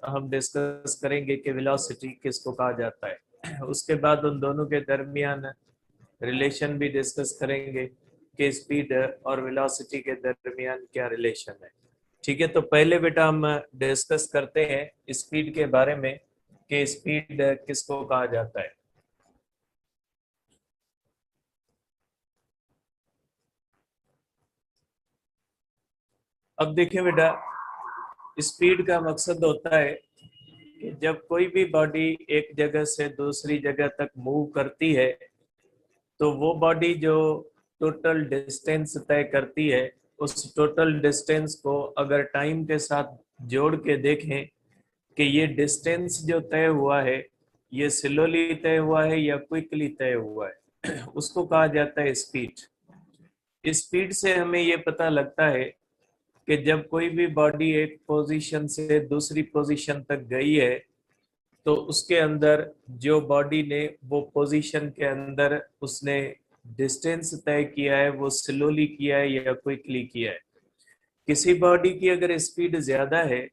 हम डिस्कस करेंगे कि वेलोसिटी किसको कहा जाता है। उसके बाद उन दोनों के दरमियान रिलेशन भी डिस्कस करेंगे कि स्पीड और वेलोसिटी के दरमियान क्या रिलेशन है। ठीक है, तो पहले बेटा हम डिस्कस करते हैं स्पीड के बारे में कि स्पीड किसको कहा जाता है। अब देखिए बेटा, स्पीड का मकसद होता है कि जब कोई भी बॉडी एक जगह से दूसरी जगह तक मूव करती है तो वो बॉडी जो टोटल डिस्टेंस तय करती है, उस टोटल डिस्टेंस को अगर टाइम के साथ जोड़ के देखें कि ये डिस्टेंस जो तय हुआ है ये स्लोली तय हुआ है या क्विकली तय हुआ है, उसको कहा जाता है स्पीड। स्पीड से हमें ये पता लगता है कि जब कोई भी बॉडी एक पोजीशन से दूसरी पोजीशन तक गई है तो उसके अंदर जो बॉडी ने वो पोजीशन के अंदर उसने डिस्टेंस तय किया है वो स्लोली किया है या क्विकली किया है। किसी बॉडी की अगर स्पीड ज्यादा है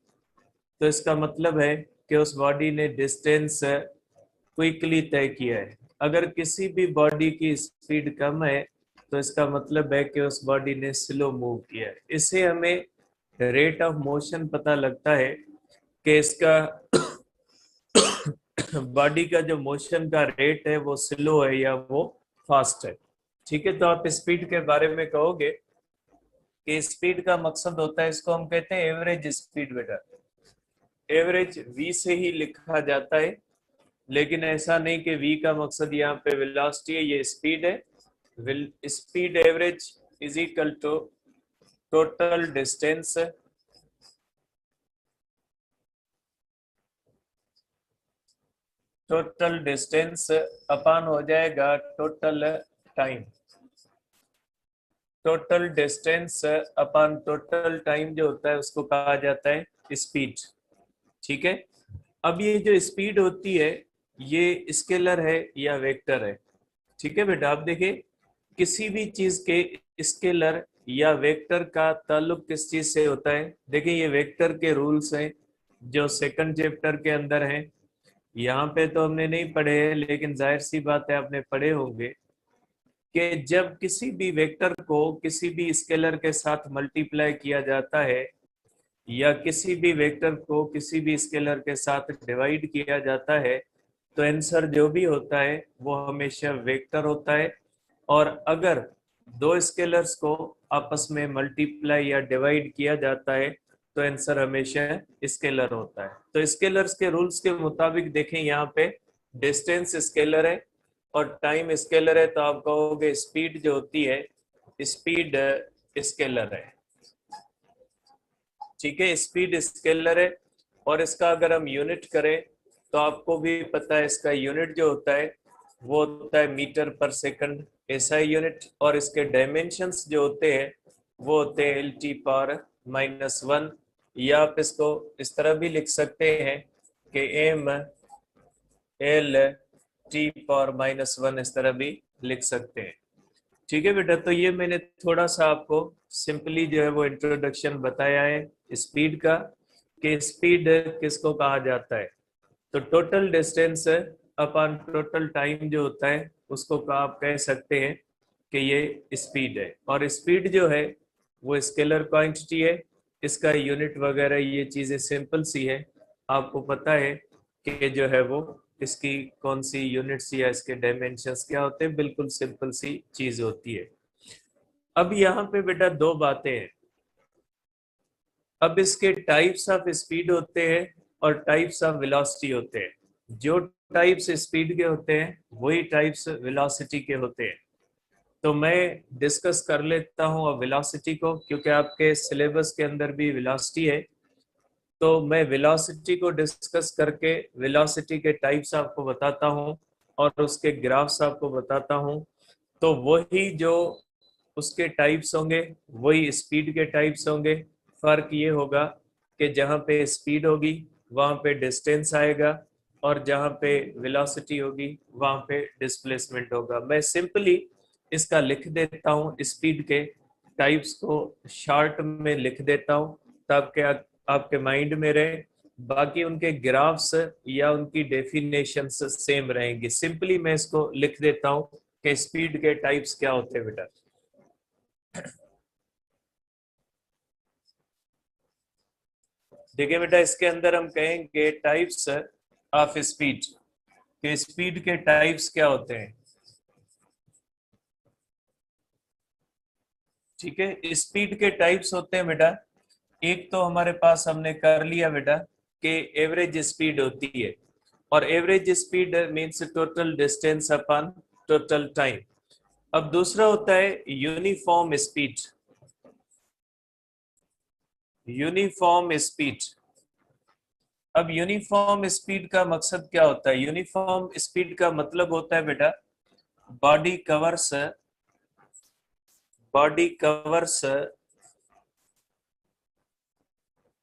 तो इसका मतलब है कि उस बॉडी ने डिस्टेंस क्विकली तय किया है। अगर किसी भी बॉडी की स्पीड कम है तो इसका मतलब है कि उस बॉडी ने स्लो मूव किया है। इससे हमें रेट ऑफ मोशन पता लगता है कि इसका बॉडी का जो मोशन का रेट है वो स्लो है या वो फास्ट है। ठीक है, तो आप स्पीड के बारे में कहोगे कि स्पीड का मकसद होता है, इसको हम कहते हैं एवरेज स्पीड बेटा। एवरेज वी से ही लिखा जाता है, लेकिन ऐसा नहीं कि वी का मकसद यहाँ पे वेलोसिटी है, ये स्पीड है। Speed average is equal to total distance upon हो जाएगा total time. Total distance upon total time जो होता है उसको कहा जाता है स्पीड। ठीक है, अब ये जो स्पीड होती है ये स्केलर है या वेक्टर है। ठीक है बेटा, आप देखिए किसी भी चीज के स्केलर या वेक्टर का ताल्लुक किस चीज से होता है। देखिए ये वेक्टर के रूल्स हैं जो सेकंड चैप्टर के अंदर हैं। यहाँ पे तो हमने नहीं पढ़े हैं, लेकिन जाहिर सी बात है आपने पढ़े होंगे कि जब किसी भी वेक्टर को किसी भी स्केलर के साथ मल्टीप्लाई किया जाता है या किसी भी वेक्टर को किसी भी स्केलर के साथ डिवाइड किया जाता है तो आंसर जो भी होता है वो हमेशा वेक्टर होता है। और अगर दो स्केलर्स को आपस में मल्टीप्लाई या डिवाइड किया जाता है तो आंसर हमेशा स्केलर होता है। तो स्केलर्स के रूल्स के मुताबिक देखें, यहाँ पे डिस्टेंस स्केलर है और टाइम स्केलर है, तो आप कहोगे स्पीड जो होती है स्पीड स्केलर है। ठीक है, स्पीड स्केलर है और इसका अगर हम यूनिट करें तो आपको भी पता है इसका यूनिट जो होता है वो होता है metre per second, SI unit. और इसके डायमेंशंस जो होते हैं वो होते हैं L⁻⁻1, या आप इसको इस तरह भी लिख सकते हैं कि mL⁻⁻1 इस तरह भी लिख सकते हैं। ठीक है बेटा, तो ये मैंने थोड़ा सा आपको सिंपली जो है वो इंट्रोडक्शन बताया है स्पीड का कि स्पीड किसको कहा जाता है। तो total distance upon total time जो होता है उसको आप कह सकते हैं कि ये स्पीड है। और स्पीड जो है वो स्केलर क्वांटिटी है, इसका यूनिट वगैरह ये चीज़ें सिंपल सी है, आपको पता है कि जो है वो इसकी कौन सी यूनिट्स या इसके डायमेंशंस क्या होते हैं, बिल्कुल सिंपल सी चीज होती है। अब यहाँ पे बेटा दो बातें हैं। अब इसके टाइप्स ऑफ स्पीड होते हैं और टाइप्स ऑफ वेलोसिटी होते हैं। जो टाइप्स स्पीड के होते हैं वही टाइप्स वेलोसिटी के होते हैं। तो मैं डिस्कस कर लेता हूँ अब वेलोसिटी को, क्योंकि आपके सिलेबस के अंदर भी वेलोसिटी है। तो मैं वेलोसिटी को डिस्कस करके वेलोसिटी के टाइप्स आपको बताता हूँ और उसके ग्राफ्स आपको बताता हूँ। तो वही जो उसके टाइप्स होंगे वही स्पीड के टाइप्स होंगे। फर्क ये होगा कि जहाँ पे स्पीड होगी वहाँ पे डिस्टेंस आएगा और जहाँ पे वेलोसिटी होगी वहाँ पे डिस्प्लेसमेंट होगा। मैं सिंपली इसका लिख देता हूँ, स्पीड के टाइप्स को शॉर्ट में लिख देता हूँ ताकि आपके माइंड में रहे। बाकी उनके ग्राफ्स या उनकी डेफिनेशंस सेम रहेंगी। सिंपली मैं इसको लिख देता हूं कि स्पीड के टाइप्स क्या होते हैं बेटा। देखिए बेटा, इसके अंदर हम कहेंगे टाइप्स ऑफ स्पीड, कि स्पीड के टाइप्स क्या होते हैं। ठीक है, स्पीड के टाइप्स होते हैं बेटा, एक तो हमारे पास हमने कर लिया बेटा कि एवरेज स्पीड होती है, और average speed means total distance upon total time. अब दूसरा होता है यूनिफॉर्म स्पीड। यूनिफॉर्म स्पीड, अब यूनिफॉर्म स्पीड का मकसद क्या होता है। यूनिफॉर्म स्पीड का मतलब होता है बेटा body covers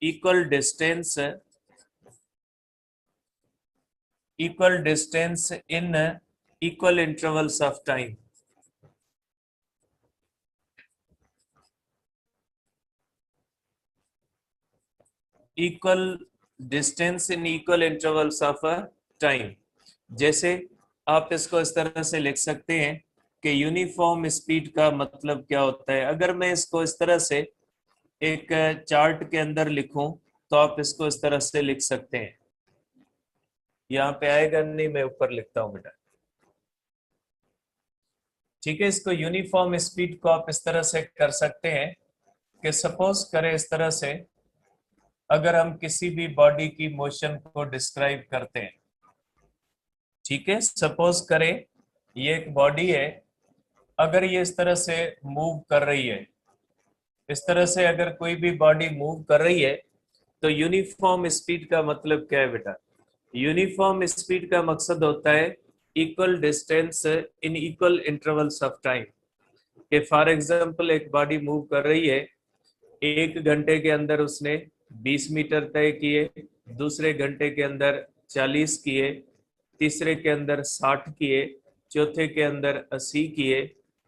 equal distance in equal intervals of time। Equal distance in equal intervals of a time. जैसे आप इसको इस तरह से लिख सकते हैं कि यूनिफॉर्म स्पीड का मतलब क्या होता है। अगर मैं इसको इस तरह से एक चार्ट के अंदर लिखूं तो आप इसको इस तरह से लिख सकते हैं। यहाँ पे आएगा नहीं, मैं ऊपर लिखता हूं बेटा। ठीक है, इसको यूनिफॉर्म स्पीड को आप इस तरह से कर सकते हैं कि सपोज करें इस तरह से, अगर हम किसी भी बॉडी की मोशन को डिस्क्राइब करते हैं। ठीक है, सपोज करें ये एक बॉडी है, अगर ये इस तरह से मूव कर रही है, इस तरह से अगर कोई भी बॉडी मूव कर रही है, तो यूनिफॉर्म स्पीड का मतलब क्या है बेटा। यूनिफॉर्म स्पीड का मकसद होता है equal distance in equal intervals of time. कि फॉर एग्जांपल एक बॉडी मूव कर रही है, 1 घंटे के अंदर उसने 20 मीटर तय किए, दूसरे घंटे के अंदर 40 किए, तीसरे के अंदर 60 किए, चौथे के अंदर 80 किए।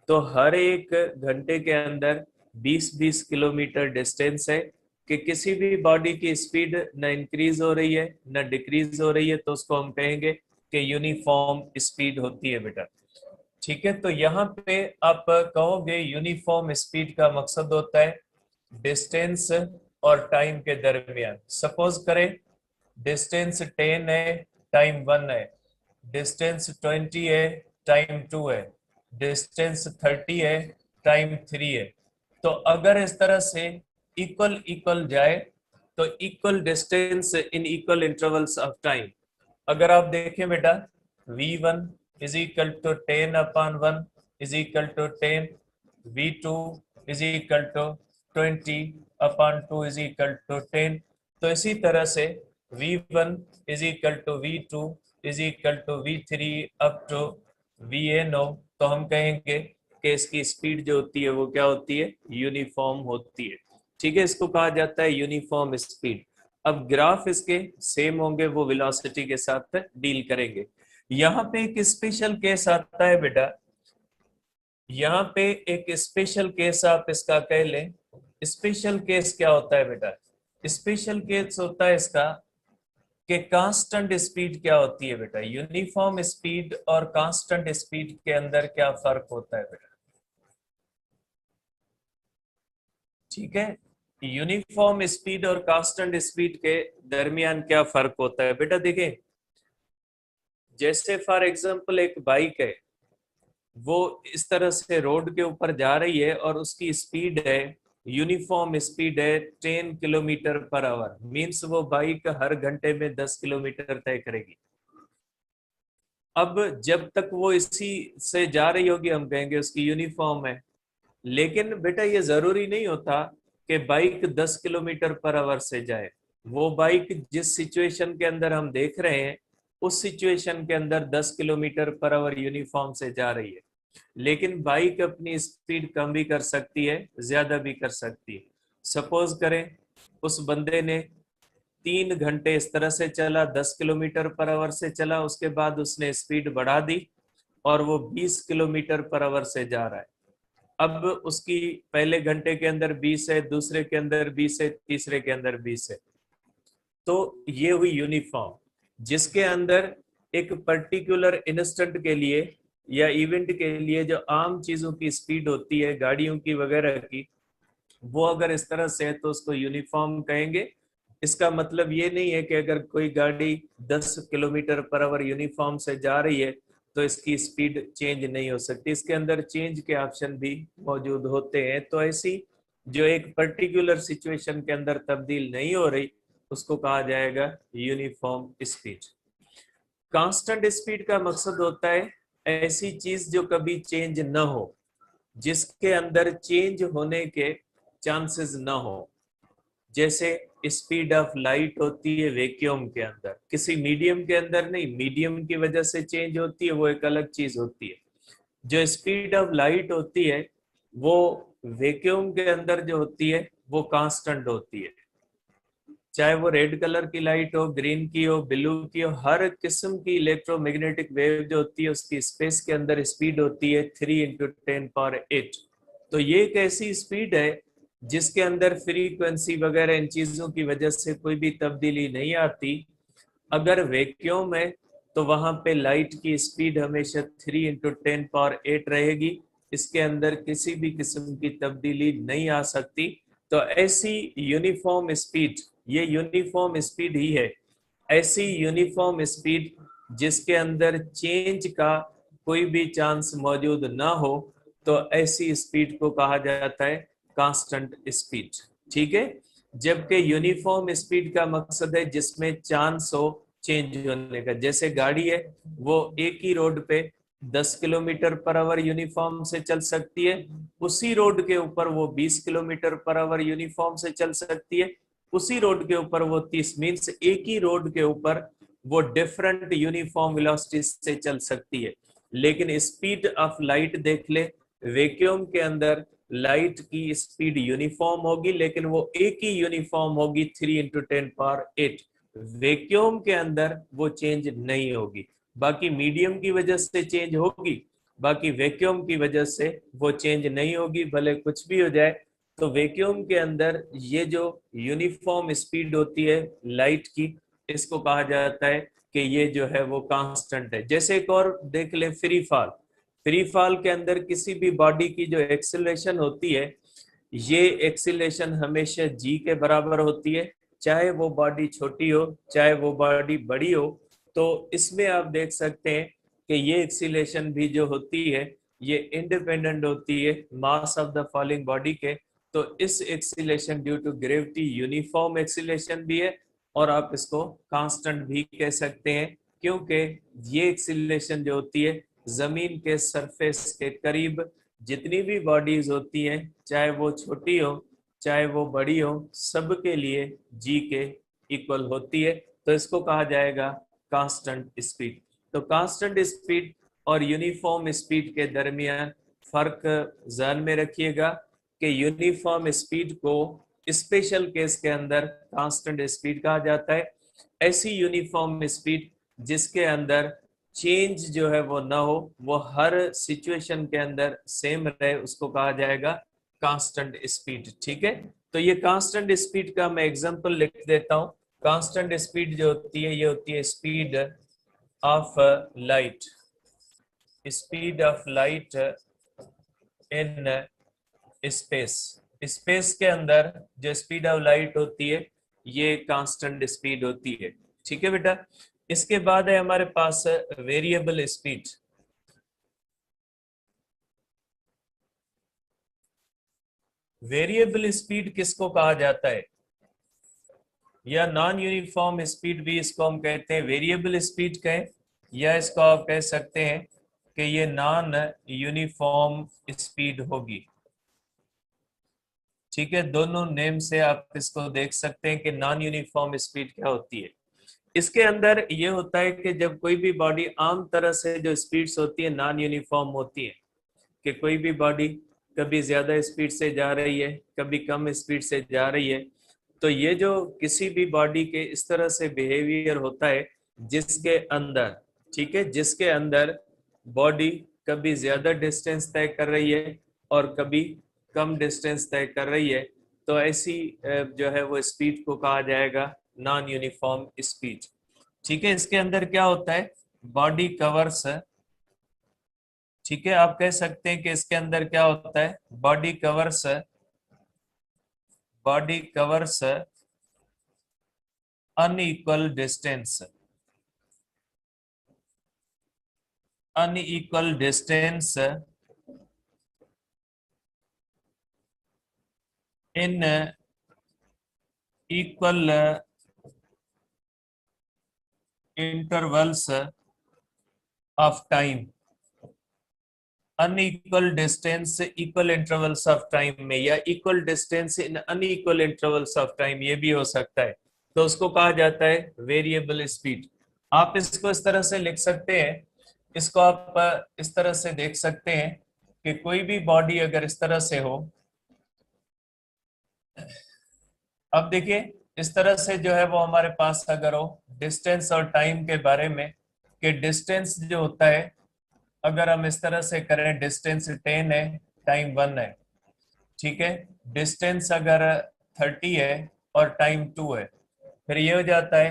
तो हर एक घंटे के अंदर 20-20 किलोमीटर डिस्टेंस है कि किसी भी बॉडी की स्पीड न इंक्रीज हो रही है न डिक्रीज हो रही है, तो उसको हम कहेंगे कि यूनिफॉर्म स्पीड होती है बेटा। ठीक है, तो यहाँ पे आप कहोगे यूनिफॉर्म स्पीड का मकसद होता है डिस्टेंस और टाइम के दरमियान। सपोज करें डिस्टेंस 10 है, टाइम 1 है, डिस्टेंस 20 है, टाइम 2 है, डिस्टेंस 30 है, टाइम 3 है। तो अगर इस तरह से इक्वल इक्वल जाए तो equal distance in equal intervals of time. अगर आप देखें बेटा, v1 is equal to 10/1 is equal to 10, v2 is equal to 20/2 is equal to 10। तो इसी तरह से v1 is equal to v2 is equal to v3 up to vn। तो हम कहेंगे कि इसकी स्पीड जो होती है वो क्या होती है, यूनिफॉर्म होती है। ठीक है, इसको कहा जाता है यूनिफॉर्म स्पीड। अब ग्राफ इसके सेम होंगे, वो वेलोसिटी के साथ डील करेंगे। यहाँ पे एक स्पेशल केस आता है बेटा, यहाँ पे एक स्पेशल केस आप इसका कह लें। स्पेशल केस क्या होता है बेटा, स्पेशल केस होता है इसका कि कांस्टेंट स्पीड क्या होती है बेटा। यूनिफॉर्म स्पीड और कांस्टेंट स्पीड के अंदर क्या फर्क होता है बेटा। ठीक है, यूनिफॉर्म स्पीड और कांस्टेंट स्पीड के दरमियान क्या फर्क होता है बेटा। देखिए, जैसे फॉर एग्जांपल एक बाइक है, वो इस तरह से रोड के ऊपर जा रही है और उसकी स्पीड है, यूनिफॉर्म स्पीड है 10 किलोमीटर पर आवर। मीन्स वो बाइक हर घंटे में 10 किलोमीटर तय करेगी। अब जब तक वो इसी से जा रही होगी हम कहेंगे उसकी यूनिफॉर्म है। लेकिन बेटा ये जरूरी नहीं होता कि बाइक 10 किलोमीटर पर आवर से जाए। वो बाइक जिस सिचुएशन के अंदर हम देख रहे हैं, उस सिचुएशन के अंदर 10 किलोमीटर पर आवर यूनिफॉर्म से जा रही है। लेकिन बाइक अपनी स्पीड कम भी कर सकती है, ज्यादा भी कर सकती है। सपोज करें उस बंदे ने 3 घंटे इस तरह से चला, 10 किलोमीटर पर आवर से चला, उसके बाद उसने स्पीड बढ़ा दी और वो 20 किलोमीटर पर आवर से जा रहा है। अब उसकी पहले घंटे के अंदर 20 है, दूसरे के अंदर 20 है, तीसरे के अंदर 20 है। तो ये हुई यूनिफॉर्म, जिसके अंदर एक पर्टिकुलर इंस्टेंट के लिए या इवेंट के लिए जो आम चीजों की स्पीड होती है गाड़ियों की वगैरह की, वो अगर इस तरह से है तो उसको यूनिफॉर्म कहेंगे। इसका मतलब ये नहीं है कि अगर कोई गाड़ी 10 किलोमीटर पर आवर यूनिफॉर्म से जा रही है तो इसकी स्पीड चेंज नहीं हो सकती, इसके अंदर चेंज के ऑप्शन भी मौजूद होते हैं। तो ऐसी जो एक पर्टिकुलर सिचुएशन के अंदर तब्दील नहीं हो रही उसको कहा जाएगा यूनिफॉर्म स्पीड। कांस्टेंट स्पीड का मकसद होता है ऐसी चीज जो कभी चेंज न हो, जिसके अंदर चेंज होने के चांसेस न हो। जैसे स्पीड ऑफ लाइट होती है वैक्यूम के अंदर, किसी मीडियम के अंदर नहीं, मीडियम की वजह से चेंज होती है, वो एक अलग चीज होती है। जो स्पीड ऑफ लाइट होती है वो वैक्यूम के अंदर जो होती है वो कांस्टेंट होती है। चाहे वो रेड कलर की लाइट हो, ग्रीन की हो, ब्लू की हो, हर किस्म की इलेक्ट्रोमैग्नेटिक वेव जो होती है उसकी स्पेस के अंदर स्पीड होती है 3 × 10⁸। तो ये एक ऐसी स्पीड है जिसके अंदर फ्रीक्वेंसी वगैरह इन चीजों की वजह से कोई भी तब्दीली नहीं आती। अगर वैक्यूम है तो वहां पे लाइट की स्पीड हमेशा 3 × 10⁸ रहेगी, इसके अंदर किसी भी किस्म की तब्दीली नहीं आ सकती। तो ऐसी यूनिफॉर्म स्पीड, ये यूनिफॉर्म स्पीड ही है, ऐसी यूनिफॉर्म स्पीड जिसके अंदर चेंज का कोई भी चांस मौजूद ना हो, तो ऐसी स्पीड को कहा जाता है कांस्टेंट स्पीड। ठीक है, जबकि यूनिफॉर्म स्पीड का मकसद है जिसमें चांस हो चेंज होने का। जैसे गाड़ी है वो एक ही रोड पे 10 किलोमीटर पर आवर यूनिफॉर्म से चल सकती है, उसी रोड के ऊपर वो 20 किलोमीटर पर आवर यूनिफॉर्म से चल सकती है, उसी रोड के ऊपर वो 30, मीन्स एक ही रोड के ऊपर वो डिफरेंट यूनिफॉर्म वेलोसिटी से चल सकती है। लेकिन स्पीड ऑफ लाइट देख ले, वैक्यूम के अंदर लाइट की स्पीड यूनिफॉर्म होगी लेकिन वो एक ही यूनिफॉर्म होगी 3 × 10⁸। वैक्यूम के अंदर वो चेंज नहीं होगी, बाकी मीडियम की वजह से चेंज होगी, बाकी वैक्यूम की वजह से वो चेंज नहीं होगी, भले कुछ भी हो जाए। तो वैक्यूम के अंदर ये जो यूनिफॉर्म स्पीड होती है लाइट की, इसको कहा जाता है कि ये जो है वो कांस्टेंट है। जैसे एक और देख ले, फ्री फॉल। फ्री फॉल के अंदर किसी भी बॉडी की जो एक्सेलरेशन होती है, ये एक्सेलरेशन हमेशा जी के बराबर होती है, चाहे वो बॉडी छोटी हो चाहे वो बॉडी बड़ी हो। तो इसमें आप देख सकते हैं कि ये एक्सेलरेशन भी जो होती है ये इंडिपेंडेंट होती है mass of the falling body के। तो इस acceleration due to gravity uniform acceleration भी है और आप इसको कांस्टेंट भी कह सकते हैं, क्योंकि ये एक्सेलरेशन जो होती है जमीन के सरफेस के करीब जितनी भी बॉडीज होती हैं, चाहे वो छोटी हो चाहे वो बड़ी हो, सबके लिए जी के इक्वल होती है। तो इसको कहा जाएगा कांस्टेंट स्पीड। तो कांस्टेंट स्पीड और यूनिफॉर्म स्पीड के दरमियान फर्क ध्यान में रखिएगा कि यूनिफॉर्म स्पीड को स्पेशल केस के अंदर कांस्टेंट स्पीड कहा जाता है। ऐसी यूनिफॉर्म स्पीड जिसके अंदर चेंज जो है वो ना हो, वो हर सिचुएशन के अंदर सेम रहे, उसको कहा जाएगा कांस्टेंट स्पीड। ठीक है, तो ये कांस्टेंट स्पीड का मैं एग्जांपल लिख देता हूं। कांस्टेंट स्पीड जो होती है ये होती है speed of light, speed of light in space. Space के अंदर जो स्पीड ऑफ लाइट होती है ये कांस्टेंट स्पीड होती है। ठीक है बेटा, इसके बाद है हमारे पास वेरिएबल स्पीड। वेरिएबल स्पीड किसको कहा जाता है, या नॉन यूनिफॉर्म स्पीड भी इसको हम कहते हैं, वेरिएबल स्पीड कहें, या इसको आप कह सकते हैं कि ये नॉन यूनिफॉर्म स्पीड होगी। ठीक है, दोनों नेम से आप इसको देख सकते हैं कि नॉन यूनिफॉर्म स्पीड क्या होती है। इसके अंदर ये होता है कि जब कोई भी बॉडी, आम तरह से जो स्पीड्स होती है नॉन यूनिफॉर्म होती है, कि कोई भी बॉडी कभी ज्यादा स्पीड से जा रही है कभी कम स्पीड से जा रही है। तो ये जो किसी भी बॉडी के इस तरह से बिहेवियर होता है जिसके अंदर, ठीक है, जिसके अंदर बॉडी कभी ज्यादा डिस्टेंस तय कर रही है और कभी कम डिस्टेंस तय कर रही है, तो ऐसी जो है वो स्पीड को कहा जाएगा नॉन यूनिफॉर्म स्पीड। ठीक है, इसके अंदर क्या होता है, बॉडी कवर्स, ठीक है, आप कह सकते हैं कि इसके अंदर क्या होता है, body covers unequal distance in equal intervals of time. Unequal distance equal intervals of time में, या equal distance in unequal intervals of time, ये भी हो सकता है। तो उसको कहा जाता है वेरिएबल स्पीड। आप इसको इस तरह से लिख सकते हैं, इसको आप इस तरह से देख सकते हैं कि कोई भी बॉडी अगर इस तरह से हो, अब देखिए इस तरह से जो है वो हमारे पास अगर हो डिस्टेंस और टाइम के बारे में, कि डिस्टेंस जो होता है, अगर हम इस तरह से करें, डिस्टेंस 10 है, टाइम 1 है, ठीक है, डिस्टेंस अगर 30 है और टाइम 2 है, फिर ये हो जाता है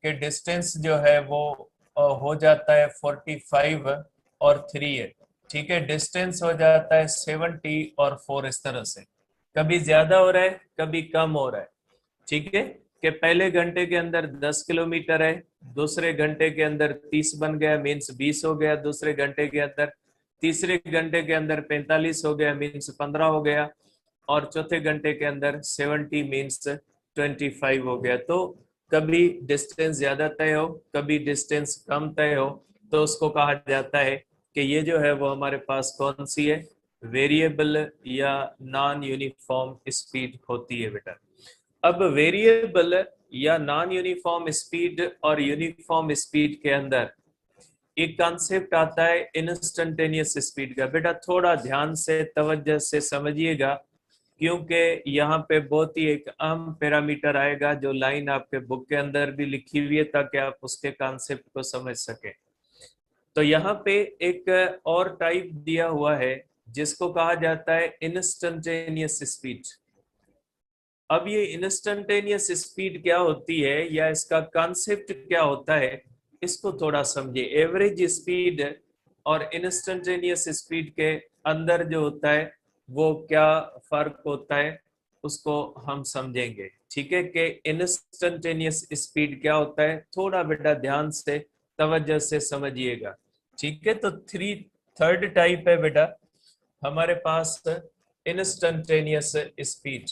कि डिस्टेंस जो है वो हो जाता है 45 और 3 है, ठीक है, डिस्टेंस हो जाता है 70 और 4, इस तरह से कभी ज्यादा हो रहा है कभी कम हो रहा है। ठीक है, कि पहले घंटे के अंदर 10 किलोमीटर है, दूसरे घंटे के अंदर 30 बन गया, मीन्स 20 हो गया, दूसरे घंटे के अंदर, तीसरे घंटे के अंदर 45 हो गया, मीन्स 15 हो गया, और चौथे घंटे के अंदर 70 मीन्स 25 हो गया। तो कभी डिस्टेंस ज्यादा तय हो कभी डिस्टेंस कम तय हो, तो उसको कहा जाता है कि ये जो है वो हमारे पास कौन सी है, वेरिएबल या नॉन यूनिफॉर्म स्पीड होती है बेटा। अब वेरिएबल या नॉन यूनिफॉर्म स्पीड और यूनिफॉर्म स्पीड के अंदर एक कॉन्सेप्ट आता है इंस्टेंटेनियस स्पीड का। बेटा थोड़ा ध्यान से तवज्जो से समझिएगा, क्योंकि यहाँ पे बहुत ही एक अहम पैरामीटर आएगा जो लाइन आपके बुक के अंदर भी लिखी हुई है, ताकि आप उसके कॉन्सेप्ट को समझ सके। तो यहाँ पे एक और टाइप दिया हुआ है जिसको कहा जाता है इंस्टेंटेनियस स्पीड। अब ये इंस्टेंटेनियस स्पीड क्या होती है या इसका कॉन्सेप्ट क्या होता है, इसको थोड़ा समझिए। एवरेज स्पीड और इंस्टेंटेनियस स्पीड के अंदर जो होता है वो क्या फर्क होता है, उसको हम समझेंगे। ठीक है, कि इंस्टेंटेनियस स्पीड क्या होता है, थोड़ा बेटा ध्यान से तवज्जो से समझिएगा। ठीक है, तो थर्ड टाइप है बेटा हमारे पास इंस्टेंटेनियस स्पीड।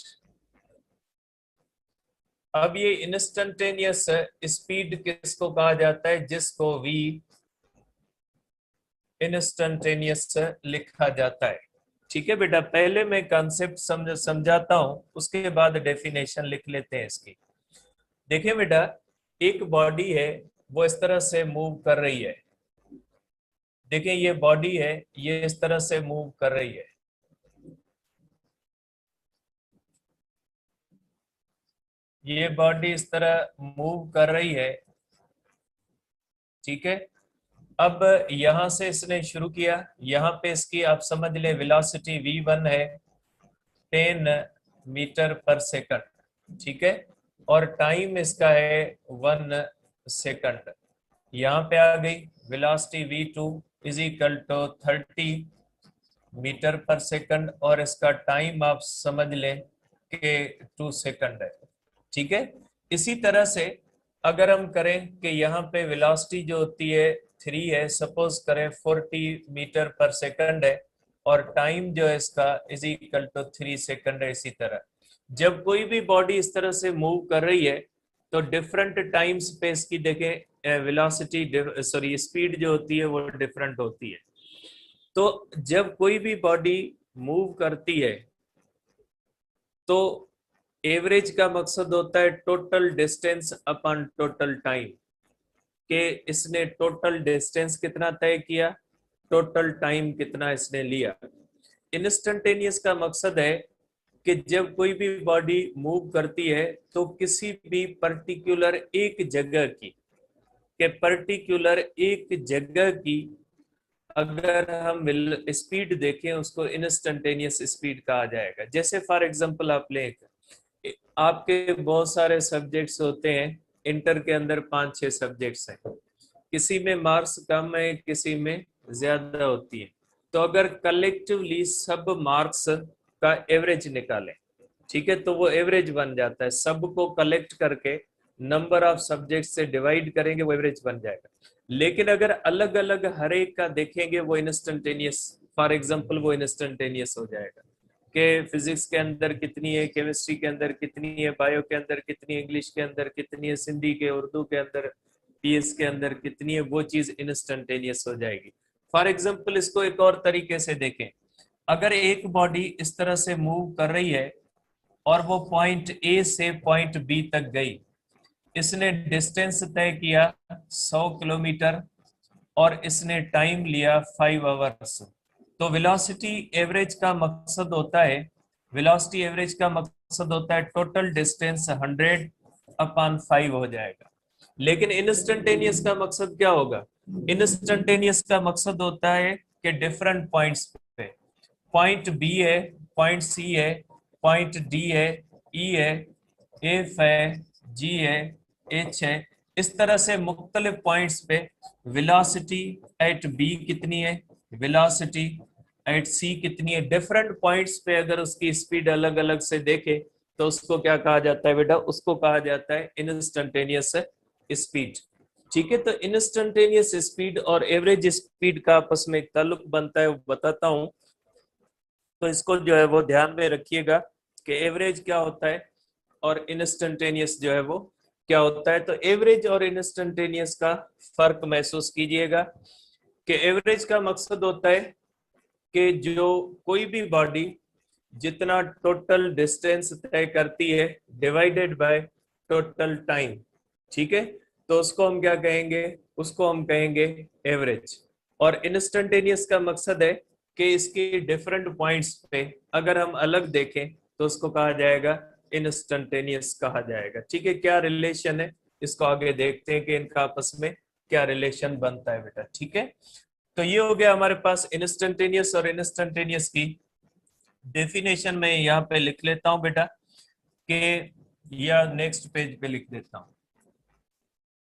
अब ये इंस्टेंटेनियस स्पीड किसको कहा जाता है, जिसको वी इंस्टेंटेनियस लिखा जाता है। ठीक है बेटा, पहले मैं कॉन्सेप्ट समझाता हूं, उसके बाद डेफिनेशन लिख लेते हैं इसकी। देखिए बेटा, एक बॉडी है वो इस तरह से मूव कर रही है। देखिए ये बॉडी है, ये इस तरह से मूव कर रही है। ये बॉडी इस तरह मूव कर रही है, ठीक है। अब यहां से इसने शुरू किया, यहाँ पे इसकी आप समझ ले वेलोसिटी v1 है 10 मीटर पर सेकंड, ठीक है, और टाइम इसका है 1 सेकंड। यहाँ पे आ गई velocity v2 is equal to 30 metre per second, और इसका टाइम आप समझ लें कि 2 सेकंड है। ठीक है, इसी तरह से अगर हम करें कि यहाँ पे वेलोसिटी जो होती है 3 है, सपोज करें 40 मीटर पर सेकंड है, और टाइम जो है इसका इज इक्वल टू 3 सेकंड है। इसी तरह जब कोई भी बॉडी इस तरह से मूव कर रही है तो डिफरेंट टाइम्स पे इसकी देखें वेलोसिटी सॉरी स्पीड जो होती है वो डिफरेंट होती है। तो जब कोई भी बॉडी मूव करती है तो एवरेज का मकसद होता है total distance upon total time, के इसने टोटल डिस्टेंस कितना तय किया, टोटल टाइम कितना इसने लिया। इंस्टेंटेनियस का मकसद है कि जब कोई भी बॉडी मूव करती है तो किसी भी पर्टिकुलर एक जगह की, के पर्टिकुलर एक जगह की अगर हम स्पीड देखें उसको इंस्टेंटेनियस स्पीड कहा जाएगा। जैसे फॉर एग्जांपल आप लें आपके बहुत सारे सब्जेक्ट्स होते हैं, इंटर के अंदर 5-6 सब्जेक्ट्स हैं, किसी में मार्क्स कम है, किसी में ज्यादा होती है। तो अगर कलेक्टिवली सब मार्क्स का एवरेज निकालें, ठीक है, तो वो एवरेज बन जाता है। सबको कलेक्ट करके नंबर ऑफ सब्जेक्ट से डिवाइड करेंगे, वो एवरेज बन जाएगा। लेकिन अगर अलग अलग हर एक का देखेंगे, वो इंस्टेंटेनियस, फॉर एग्जांपल वो इंस्टेंटेनियस हो जाएगा कि फिजिक्स के अंदर कितनी है, केमिस्ट्री के अंदर कितनी है, बायो के अंदर कितनी है, इंग्लिश के अंदर कितनी है, सिंधी के, उर्दू के अंदर, पीएस के अंदर कितनी है, वो चीज इंस्टेंटेनियस हो जाएगी। फॉर एग्जाम्पल इसको एक और तरीके से देखें, अगर एक बॉडी इस तरह से मूव कर रही है और वो पॉइंट ए से पॉइंट बी तक गई, इसने डिस्टेंस तय किया 100 किलोमीटर और इसने टाइम लिया 5 आवर्स, तो वेलोसिटी एवरेज का मकसद होता है, वेलोसिटी एवरेज का मकसद होता है टोटल डिस्टेंस 100/5 हो जाएगा। लेकिन इंस्टेंटेनियस का मकसद क्या होगा? इंस्टेंटेनियस का मकसद होता है कि डिफरेंट पॉइंट्स पे, पॉइंट बी है, पॉइंट सी है, पॉइंट डी है, ई है, एफ है, जी है, एच है, इस तरह से मुख्तलिफ पॉइंट्स पे वेलोसिटी एट बी कितनी है, वेलोसिटी एट सी कितनी है, डिफरेंट पॉइंट्स पे अगर उसकी स्पीड अलग अलग से देखे तो उसको क्या कहा जाता है बेटा? उसको कहा जाता है इंस्टेंटेनियस स्पीड। ठीक है, तो इंस्टेंटेनियस स्पीड और एवरेज स्पीड का आपस में एक ताल्लुक बनता है, वो बताता हूं। तो इसको जो है वो ध्यान में रखिएगा कि एवरेज क्या होता है और इंस्टेंटेनियस जो है वो क्या होता है। तो एवरेज और इंस्टेंटेनियस का फर्क महसूस कीजिएगा कि एवरेज का मकसद होता है कि जो कोई भी बॉडी जितना टोटल डिस्टेंस तय करती है डिवाइडेड बाय टोटल टाइम, ठीक है, तो उसको हम क्या कहेंगे? उसको हम कहेंगे एवरेज। और इंस्टेंटेनियस का मकसद है कि इसके डिफरेंट पॉइंट्स पे अगर हम अलग देखें तो उसको कहा जाएगा इंस्टेंटेनियस कहा जाएगा। ठीक है, क्या रिलेशन है इसको आगे देखते हैं कि इनका आपस में क्या रिलेशन बनता है बेटा। ठीक है, तो ये हो गया हमारे पास इंस्टेंटेनियस और इंस्टेंटेनियस की डेफिनेशन। मैं यहाँ पे लिख लेता हूं बेटा कि, या नेक्स्ट पेज पे लिख देता हूं।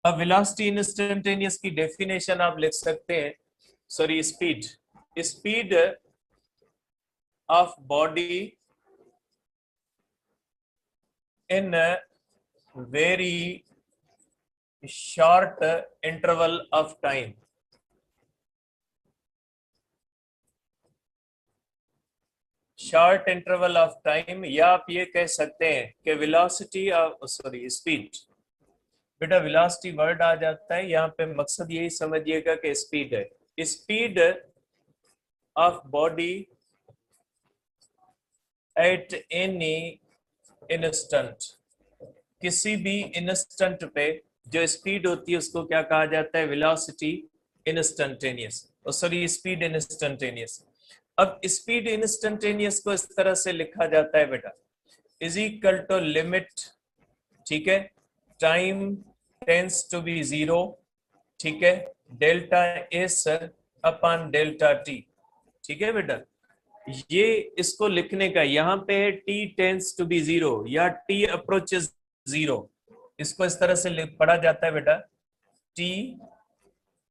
अब वेलोसिटी इंस्टेंटेनियस की डेफिनेशन आप लिख सकते हैं, sorry speed, speed of body in very short interval of time. Short interval of time, या आप ये कह सकते हैं कि वेलोसिटी ऑफ, सॉरी स्पीड, बेटा वेलोसिटी वर्ड आ जाता है यहाँ पे, मकसद यही समझिएगा कि स्पीड है, speed of body at any instant, किसी भी इंस्टेंट पे जो स्पीड होती है उसको क्या कहा जाता है? Velocity instantaneous, sorry speed instantaneous. अब स्पीड इंस्टेंटेनियस को इस तरह से लिखा जाता है बेटा, इज इक्वल टू लिमिट, ठीक है, टाइम टेंस टू बी 0, ठीक है, delta S upon delta T. ठीक है बेटा, ये इसको लिखने का यहाँ पे है टी टेंस टू बी 0 या टी अप्रोचेस 0, इसको इस तरह से पढ़ा जाता है बेटा, टी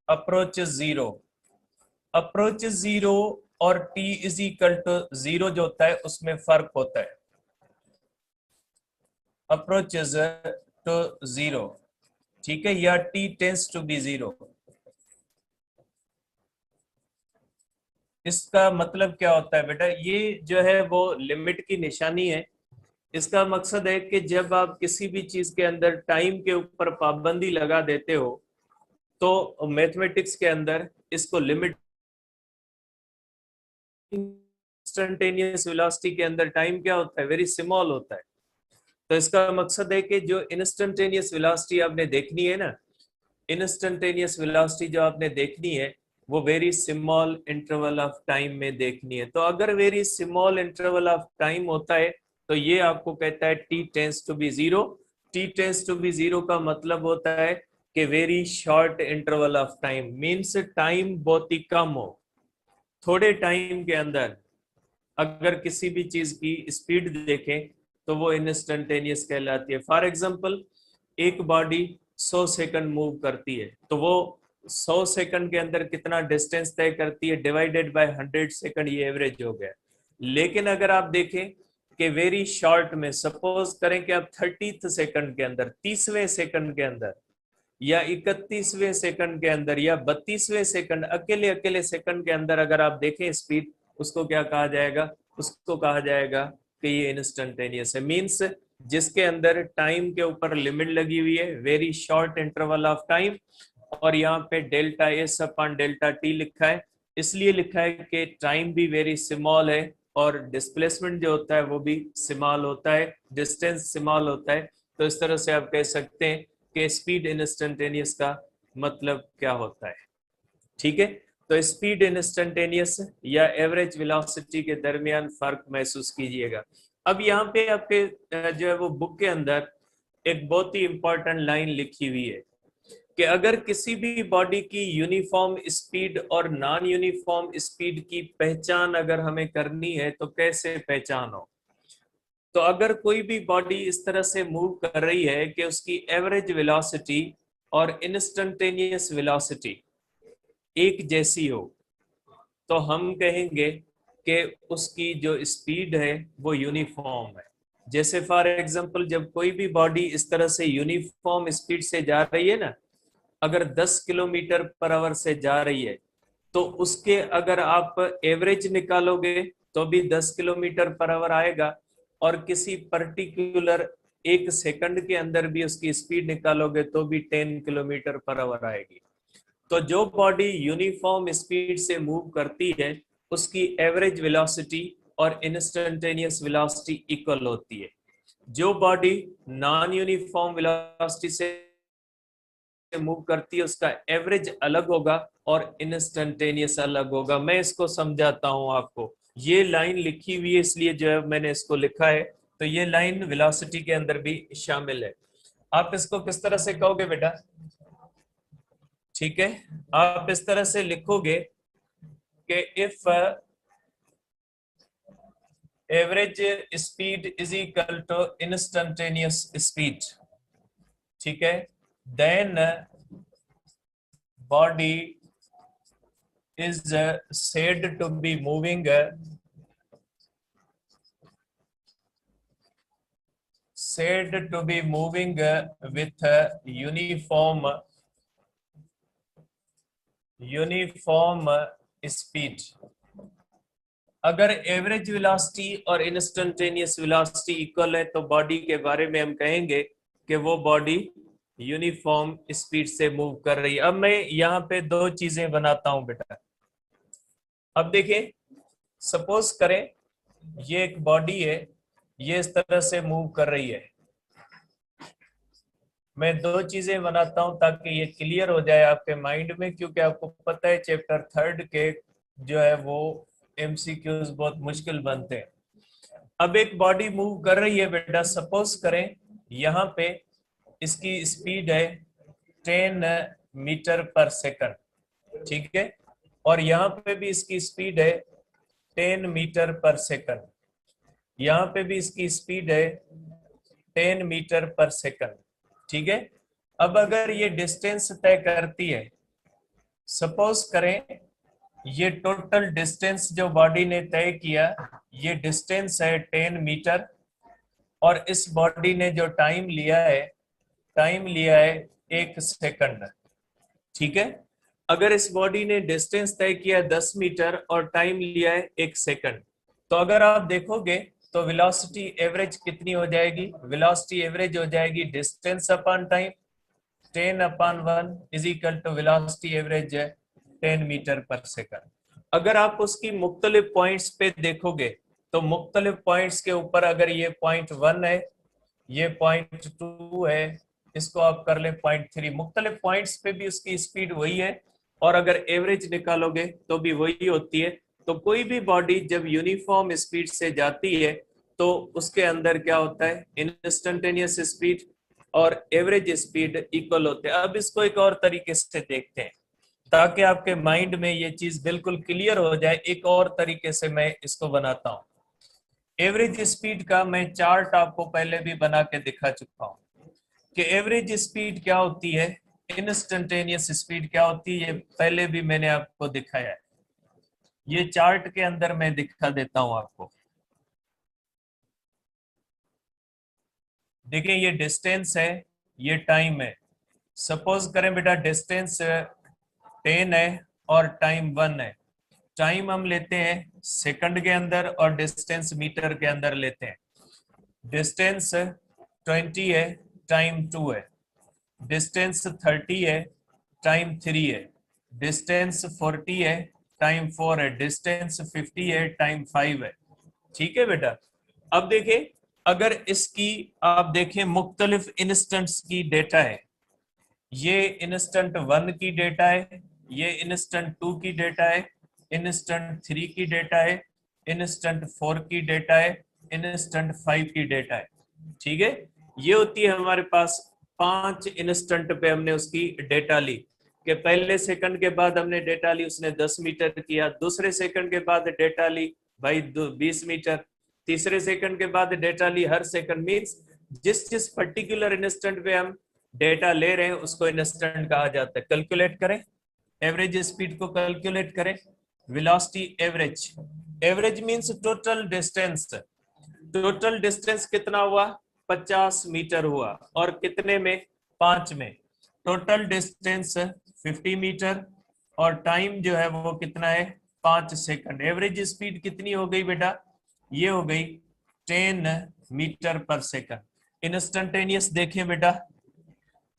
अप्रोचेस 0, अप्रोचेस 0 और टी इज इक्वल टू 0 जो होता है उसमें फर्क होता है, अप्रोचेस टू 0, ठीक है, या टी टेंस टू बी 0। इसका मतलब क्या होता है बेटा? ये जो है वो लिमिट की निशानी है। इसका मकसद है कि जब आप किसी भी चीज के अंदर टाइम के ऊपर पाबंदी लगा देते हो तो मैथमेटिक्स के अंदर इसको लिमिट, इंस्टेंटेनियस वेलोसिटी के अंदर टाइम क्या होता है? वेरी स्मॉल होता है। तो इसका मकसद है कि जो इंस्टेंटेनियस वेलोसिटी आपने देखनी है ना, इंस्टेंटेनियस वेलोसिटी जो आपने देखनी है वो very small interval of time में देखनी है। तो अगर very small interval of time होता है तो ये आपको कहता है t tends to be 0। T tends to be 0 का मतलब होता है कि very short interval of time, means time बहुत ही कम हो। थोड़े टाइम के अंदर अगर किसी भी चीज की स्पीड देखें तो वो इंस्टेंटेनियस कहलाती है। फॉर एग्जांपल एक बॉडी 100 सेकंड मूव करती है, तो वो 100 सेकंड के अंदर कितना डिस्टेंस तय करती है, डिवाइडेड बाय 100 सेकंड, ये एवरेज हो गया। लेकिन अगर आप देखें कि वेरी शॉर्ट में, सपोज करें कि आप 30th सेकंड के अंदर, 30वें सेकंड के अंदर, या 31वें सेकंड के अंदर, या 32वें सेकंड, अकेले अकेले सेकंड के अंदर अगर आप देखें स्पीड, उसको क्या कहा जाएगा? उसको कहा जाएगा कि ये इंस्टेंटेनियस है। मींस जिसके अंदर टाइम के ऊपर लिमिट लगी हुई है, very short interval of time, और यहाँ पे delta S upon delta T लिखा है। इसलिए लिखा है कि टाइम भी वेरी स्मॉल है और डिस्प्लेसमेंट जो होता है वो भी स्मॉल होता है, डिस्टेंस स्मॉल होता है। तो इस तरह से आप कह सकते हैं कि स्पीड इंस्टेंटेनियस का मतलब क्या होता है। ठीक है, तो स्पीड इंस्टेंटेनियस या एवरेज वेलोसिटी के दरमियान फर्क महसूस कीजिएगा। अब यहाँ पे आपके जो है वो बुक के अंदर एक बहुत ही इंपॉर्टेंट लाइन लिखी हुई है कि अगर किसी भी बॉडी की यूनिफॉर्म स्पीड और नॉन यूनिफॉर्म स्पीड की पहचान अगर हमें करनी है तो कैसे पहचान हो। तो अगर कोई भी बॉडी इस तरह से मूव कर रही है कि उसकी एवरेज वेलोसिटी और इंस्टेंटेनियस वेलोसिटी एक जैसी हो, तो हम कहेंगे कि उसकी जो स्पीड है वो यूनिफॉर्म है। जैसे फॉर एग्जांपल जब कोई भी बॉडी इस तरह से यूनिफॉर्म स्पीड से जा रही है ना, अगर 10 किलोमीटर पर आवर से जा रही है, तो उसके अगर आप एवरेज निकालोगे तो भी 10 किलोमीटर पर आवर आएगा, और किसी पर्टिकुलर एक सेकंड के अंदर भी उसकी स्पीड निकालोगे तो भी 10 किलोमीटर पर आवर आएगी। तो जो बॉडी यूनिफॉर्म स्पीड से मूव करती है उसकी एवरेज वेलोसिटी और इंस्टेंटेनियस वेलोसिटी इक्वल होती है। जो बॉडी नॉन यूनिफॉर्म वेलोसिटी से मूव करती है उसका एवरेज अलग होगा और इंस्टेंटेनियस अलग होगा। मैं इसको समझाता हूं आपको। ये लाइन लिखी हुई है इसलिए जो है मैंने इसको लिखा है, तो ये लाइन वेलोसिटी के अंदर भी शामिल है। आप इसको किस तरह से कहोगे बेटा? ठीक है, आप इस तरह से लिखोगे कि if average speed is equal to instantaneous speed, ठीक है, then body is said to be moving with uniform speed। अगर एवरेज वेलोसिटी और इंस्टेंटेनियस वेलोसिटी इक्वल है तो बॉडी के बारे में हम कहेंगे कि वो बॉडी यूनिफॉर्म स्पीड से मूव कर रही है। अब मैं यहाँ पे दो चीजें बनाता हूं बेटा। अब देखिए, सपोज करें ये एक बॉडी है, ये इस तरह से मूव कर रही है। मैं दो चीजें बनाता हूं ताकि ये क्लियर हो जाए आपके माइंड में, क्योंकि आपको पता है चैप्टर 3 के जो है वो एमसीक्यूज बहुत मुश्किल बनते हैं। अब एक बॉडी मूव कर रही है बेटा, सपोज करें यहाँ पे इसकी स्पीड है 10 मीटर पर सेकंड, ठीक है, और यहाँ पे भी इसकी स्पीड है 10 मीटर पर सेकंड, यहाँ पे भी इसकी स्पीड है 10 मीटर पर सेकंड, ठीक है। अब अगर ये डिस्टेंस तय करती है, सपोज करें ये टोटल डिस्टेंस जो बॉडी ने तय किया ये डिस्टेंस है 10 मीटर, और इस बॉडी ने जो टाइम लिया है 1 सेकंड, ठीक है। अगर इस बॉडी ने डिस्टेंस तय किया 10 मीटर और टाइम लिया है 1 सेकंड, तो अगर आप देखोगे तो वेलोसिटी एवरेज कितनी हो जाएगी? वेलोसिटी एवरेज हो जाएगी distance upon time, 10 upon 1 is equal to velocity average 10 meter per second. अगर आप उसकी मुख्तलिफ पॉइंट्स पे देखोगे तो मुख्तलिफ पॉइंट्स के ऊपर अगर ये पॉइंट 1 है, ये पॉइंट 2 है, इसको आप कर ले पॉइंट 3, मुख्तलिफ पॉइंट्स पे भी उसकी स्पीड वही है, और अगर एवरेज निकालोगे तो भी वही होती है। तो कोई भी बॉडी जब यूनिफॉर्म स्पीड से जाती है तो उसके अंदर क्या होता है? इंस्टेंटेनियस स्पीड और एवरेज स्पीड इक्वल होते हैं। अब इसको एक और तरीके से देखते हैं ताकि आपके माइंड में ये चीज बिल्कुल क्लियर हो जाए। एक और तरीके से मैं इसको बनाता हूं। एवरेज स्पीड का मैं चार्ट आपको पहले भी बना के दिखा चुका हूं कि एवरेज स्पीड क्या होती है, इंस्टेंटेनियस स्पीड क्या होती है, ये पहले भी मैंने आपको दिखाया है। ये चार्ट के अंदर मैं दिखा देता हूं आपको। देखिए ये डिस्टेंस है, ये टाइम है। सपोज करें बेटा डिस्टेंस 10 है और टाइम 1 है। टाइम हम लेते हैं सेकंड के अंदर और डिस्टेंस मीटर के अंदर लेते हैं। डिस्टेंस 20 है, टाइम 2 है। डिस्टेंस 30 है, टाइम 3 है। डिस्टेंस 40 है, टाइम 4 है। डिस्टेंस 50 है, टाइम 5 है। ठीक है बेटा। अब देखिए अगर इसकी आप देखें मुख्तलिफ इंस्टेंट्स की डेटा है। ये इंस्टेंट 1 की डेटा है, ये इंस्टेंट 2 की डेटा है, इंस्टेंट 3 की डेटा है, इंस्टेंट 4 की डेटा है, इंस्टेंट 5 की डेटा है। ठीक है, ये होती है हमारे पास 5 इंस्टेंट पे हमने उसकी डेटा ली कि पहले सेकंड के बाद हमने डेटा ली, उसने 10 मीटर किया। दूसरे सेकंड के बाद डेटा ली भाई 20 मीटर। तीसरे सेकंड के बाद डेटा ली। हर सेकंड मीन्स जिस जिस पर्टिकुलर इंस्टेंट पे हम डेटा ले रहे हैं उसको इंस्टेंट कहा जाता है। कैलकुलेट करें, एवरेज स्पीड को कैलकुलेट करें। Velocity average, average means total distance. Total distance कितना हुआ, 50 मीटर हुआ। और कितने में, 5 में। टोटल डिस्टेंस 50 मीटर और टाइम जो है वो कितना है, 5 सेकंड। एवरेज स्पीड कितनी हो गई बेटा, ये हो गई 10 मीटर पर सेकंड। इंस्टेंटेनियस देखें बेटा,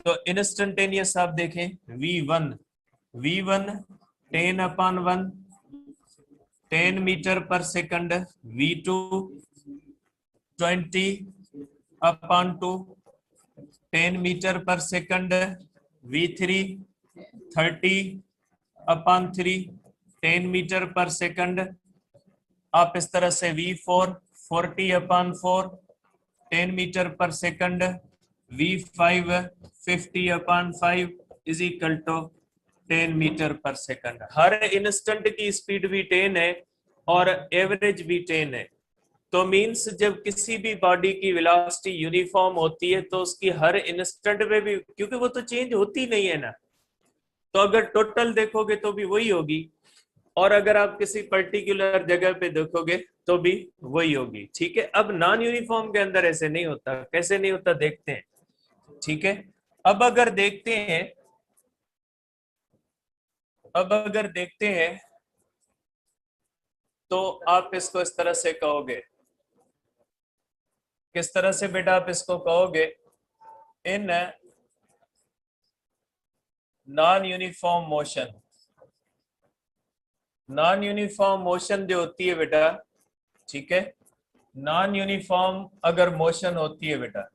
तो इंस्टेंटेनियस आप देखें V1, V1 10/1 10 meter per second. V2 20/2 10 meter per second. V3 30/3 10 meter per second. आप इस तरह से V4 40/4 10 meter per second. V5 50/5 is equal to 10 meter per second. हर इंस्टेंट की स्पीड भी 10 है और एवरेज भी 10 है। तो मींस जब किसी भी बॉडी की वेलोसिटी यूनिफॉर्म होती है तो उसकी हर इंस्टेंट में भी, क्योंकि वो तो चेंज होती नहीं है ना, तो अगर टोटल देखोगे तो भी वही होगी। और अगर आप किसी पर्टिकुलर जगह पे देखोगे तो भी वही होगी। ठीक है, अब नॉन यूनिफॉर्म के अंदर ऐसे नहीं होता। कैसे नहीं होता देखते हैं। ठीक है, अब अगर देखते हैं, अब अगर देखते हैं तो आप इसको इस तरह से कहोगे। किस तरह से बेटा आप इसको कहोगे, in non uniform motion. Non uniform motion जो होती है बेटा, ठीक है, नॉन यूनिफॉर्म अगर मोशन होती है बेटा,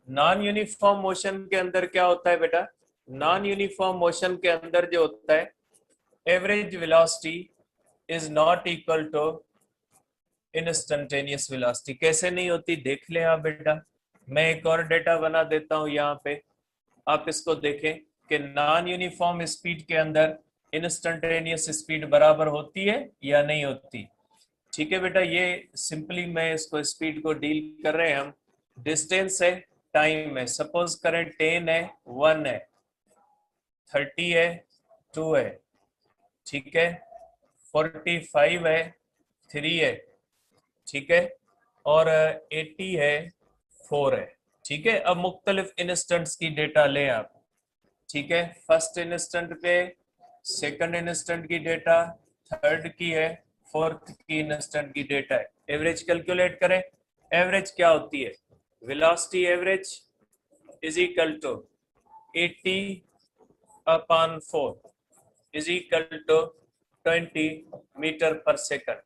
नॉन यूनिफॉर्म मोशन के अंदर क्या होता है बेटा, नॉन यूनिफॉर्म मोशन के अंदर जो होता है average velocity is not equal to instantaneous velocity. कैसे नहीं होती देख लें आप बेटा। मैं एक और डेटा बना देता हूं यहाँ पे, आप इसको देखें कि नॉन यूनिफॉर्म स्पीड के अंदर इंस्टेंटेनियस स्पीड बराबर होती है या नहीं होती। ठीक है बेटा, ये सिंपली मैं इसको स्पीड को डील कर रहे हैं हम। डिस्टेंस है, टाइम है। सपोज करें 10 है, 1 है, 30 है, 2 है, ठीक है, 45 है, 3 है, ठीक है, और 80 है, 4 है। ठीक है, अब मुख्तलिफ इंस्टेंट्स की डेटा लें आप। ठीक है, फर्स्ट इंस्टेंट पे, सेकंड इंस्टेंट की डेटा, थर्ड की है, फोर्थ की इंस्टेंट की डेटा है। एवरेज कैलकुलेट करें। एवरेज क्या होती है, velocity average is equal to 80/4 is equal to 20 meter per second.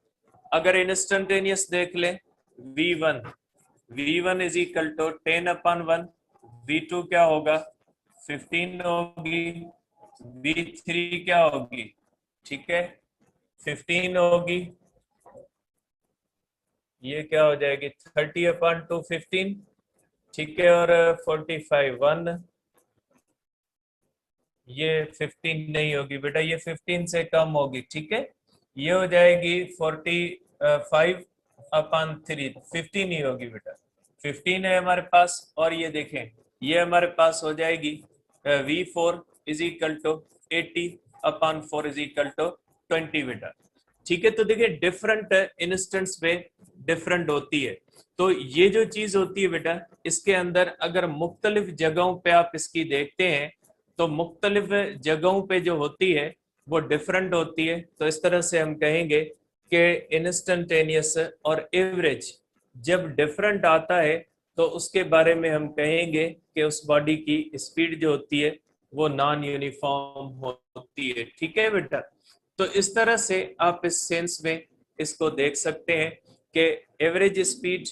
अगर इंस्टेंटेनियस देख लें, V1 is equal to 10/1। V2 क्या होगा, 15 होगी। V3 क्या होगी, ठीक है, 15 होगी। ये क्या हो जाएगी, 30/2 15, ठीक है, और 45 1। ये 15 नहीं होगी बेटा, ये 15 से कम होगी। ठीक है, ये हो जाएगी 45 अपॉन 3, 15 ही होगी बेटा, 15 है हमारे पास। और ये देखें, ये हमारे पास हो जाएगी V4 is equal to 80 upon 4 is equal to 20 बेटा। ठीक है, तो देखिए डिफरेंट इंस्टेंट्स पे डिफरेंट होती है। तो ये जो चीज होती है बेटा, इसके अंदर अगर मुख्तलिफ जगहों पे आप इसकी देखते हैं तो मुख्तलिफ जगहों पे जो होती है वो डिफरेंट होती है। तो इस तरह से हम कहेंगे कि इंस्टेंटेनियस और एवरेज जब डिफरेंट आता है तो उसके बारे में हम कहेंगे कि उस बॉडी की स्पीड जो होती है वो नॉन यूनिफॉर्म होती है। ठीक है बेटा, तो इस तरह से आप इस सेंस में इसको देख सकते हैं कि एवरेज स्पीड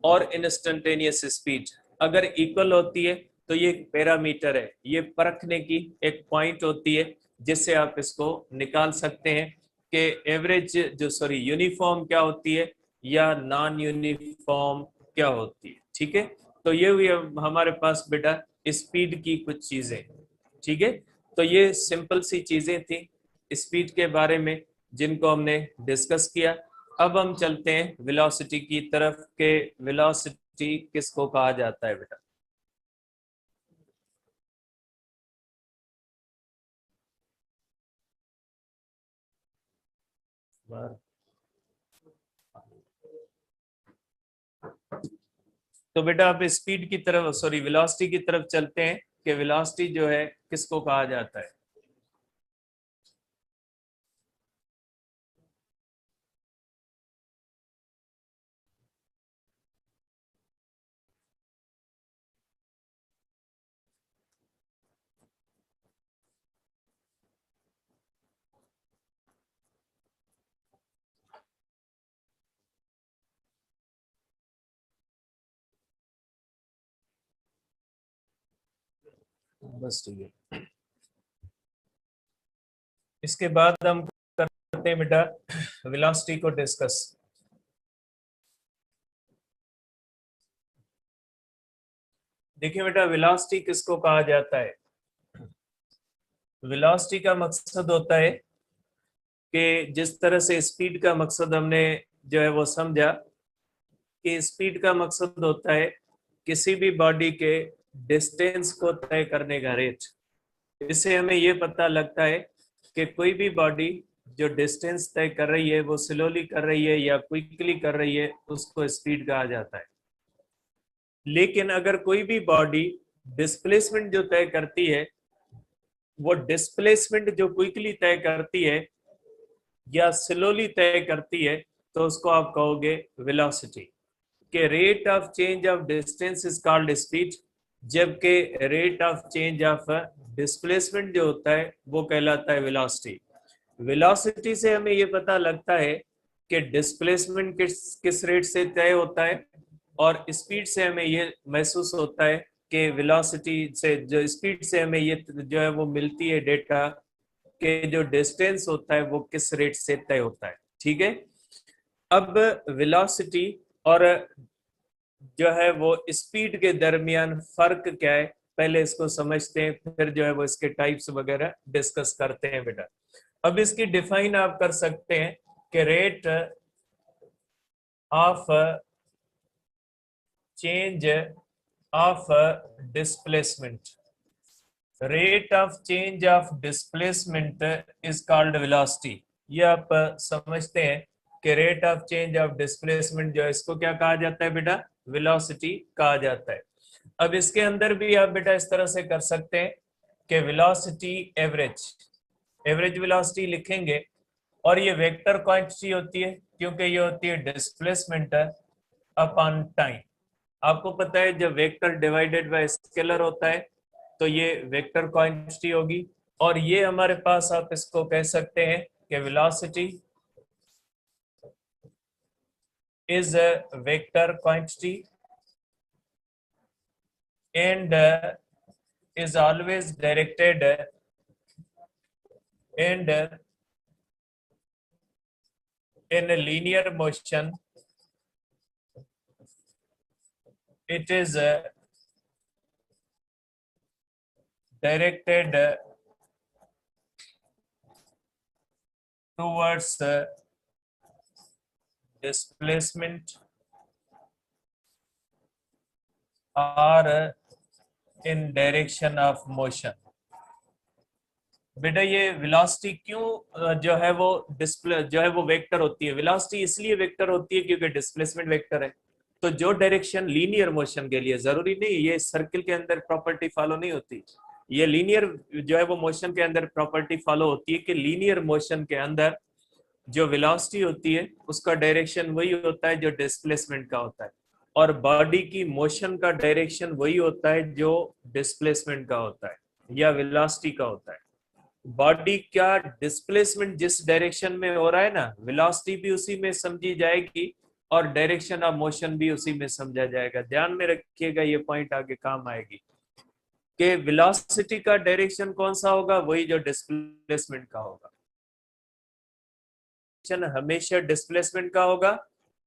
और इंस्टेंटेनियस स्पीड अगर इक्वल होती है तो ये एक पैरामीटर है, ये परखने की एक पॉइंट होती है जिससे आप इसको निकाल सकते हैं कि एवरेज जो सॉरी यूनिफॉर्म क्या होती है या नॉन यूनिफॉर्म क्या होती है। ठीक है, तो ये हुई हमारे पास बेटा स्पीड की कुछ चीजें। ठीक है, तो ये सिंपल सी चीजें थी स्पीड के बारे में जिनको हमने डिस्कस किया। अब हम चलते हैं वेलोसिटी की तरफ के वेलोसिटी किसको कहा जाता है बेटा। तो बेटा आप स्पीड की तरफ सॉरी वेलोसिटी की तरफ चलते हैं कि वेलोसिटी जो है किसको कहा जाता है। बस ठीक है, इसके बाद हम करते हैं बेटा वेलोसिटी को डिस्कस। देखिए बेटा वेलोसिटी किसको कहा जाता है। वेलोसिटी का मकसद होता है कि जिस तरह से स्पीड का मकसद हमने जो है वो समझा कि स्पीड का मकसद होता है किसी भी बॉडी के डिस्टेंस को तय करने का रेट। इससे हमें ये पता लगता है कि कोई भी बॉडी जो डिस्टेंस तय कर रही है वो स्लोली कर रही है या क्विकली कर रही है, उसको स्पीड कहा जाता है। लेकिन अगर कोई भी बॉडी डिस्प्लेसमेंट जो तय करती है, वो डिस्प्लेसमेंट जो क्विकली तय करती है या स्लोली तय करती है, तो उसको आप कहोगे वेलोसिटी। के rate of change of distance is called speed, जबकि rate of change of displacement जो होता है वो कहलाता है वेलोसिटी। वेलोसिटी से हमें ये पता लगता है कि डिस्प्लेसमेंट किस किस रेट से तय होता है, और स्पीड से हमें ये महसूस होता है कि वेलोसिटी से जो स्पीड से हमें ये जो है वो मिलती है डेटा कि जो डिस्टेंस होता है वो किस रेट से तय होता है। ठीक है, अब वेलोसिटी और जो है वो स्पीड के दरमियान फर्क क्या है, पहले इसको समझते हैं, फिर जो है वो इसके टाइप्स वगैरह डिस्कस करते हैं बेटा। अब इसकी डिफाइन आप कर सकते हैं कि rate of change of displacement, rate of change of displacement is called velocity. ये आप समझते हैं कि rate of change of displacement जो है इसको क्या कहा जाता है बेटा, वेलोसिटी कहा जाता है। अब इसके अंदर भी आप बेटा इस तरह से कर सकते हैं कि वेलोसिटी एवरेज, एवरेज वेलोसिटी लिखेंगे, और ये वेक्टर क्वांटिटी होती है क्योंकि ये होती है डिस्प्लेसमेंट अपॉन टाइम। आपको पता है जब वेक्टर डिवाइडेड बाय स्केलर होता है तो ये वेक्टर क्वांटिटी होगी, और ये हमारे पास आप इसको कह सकते हैं कि velocity is a vector quantity and is always directed and in a linear motion. It is directed towards displacement or in direction of motion. बेटा ये वेलोसिटी क्यों जो है वो डिस्प्ले जो है वो वेक्टर होती है? वेलोसिटी इसलिए वेक्टर होती है क्योंकि डिस्प्लेसमेंट वेक्टर है। तो जो डायरेक्शन लीनियर मोशन के लिए, जरूरी नहीं ये सर्किल के अंदर प्रॉपर्टी फॉलो नहीं होती, ये लीनियर जो है वो मोशन के अंदर प्रॉपर्टी फॉलो होती है कि लीनियर मोशन के अंदर जो वेलोसिटी होती है उसका डायरेक्शन वही होता है जो डिस्प्लेसमेंट का होता है, और बॉडी की मोशन का डायरेक्शन वही होता है जो डिस्प्लेसमेंट का होता है या वेलोसिटी का होता है। बॉडी का डिस्प्लेसमेंट जिस डायरेक्शन में हो रहा है ना, वेलोसिटी भी उसी में समझी जाएगी और डायरेक्शन ऑफ मोशन भी उसी में समझा जाएगा। ध्यान में रखिएगा, ये पॉइंट आगे काम आएगी कि वेलोसिटी का डायरेक्शन कौन सा होगा, वही जो डिस्प्लेसमेंट का होगा। हमेशा डिस्प्लेसमेंट का होगा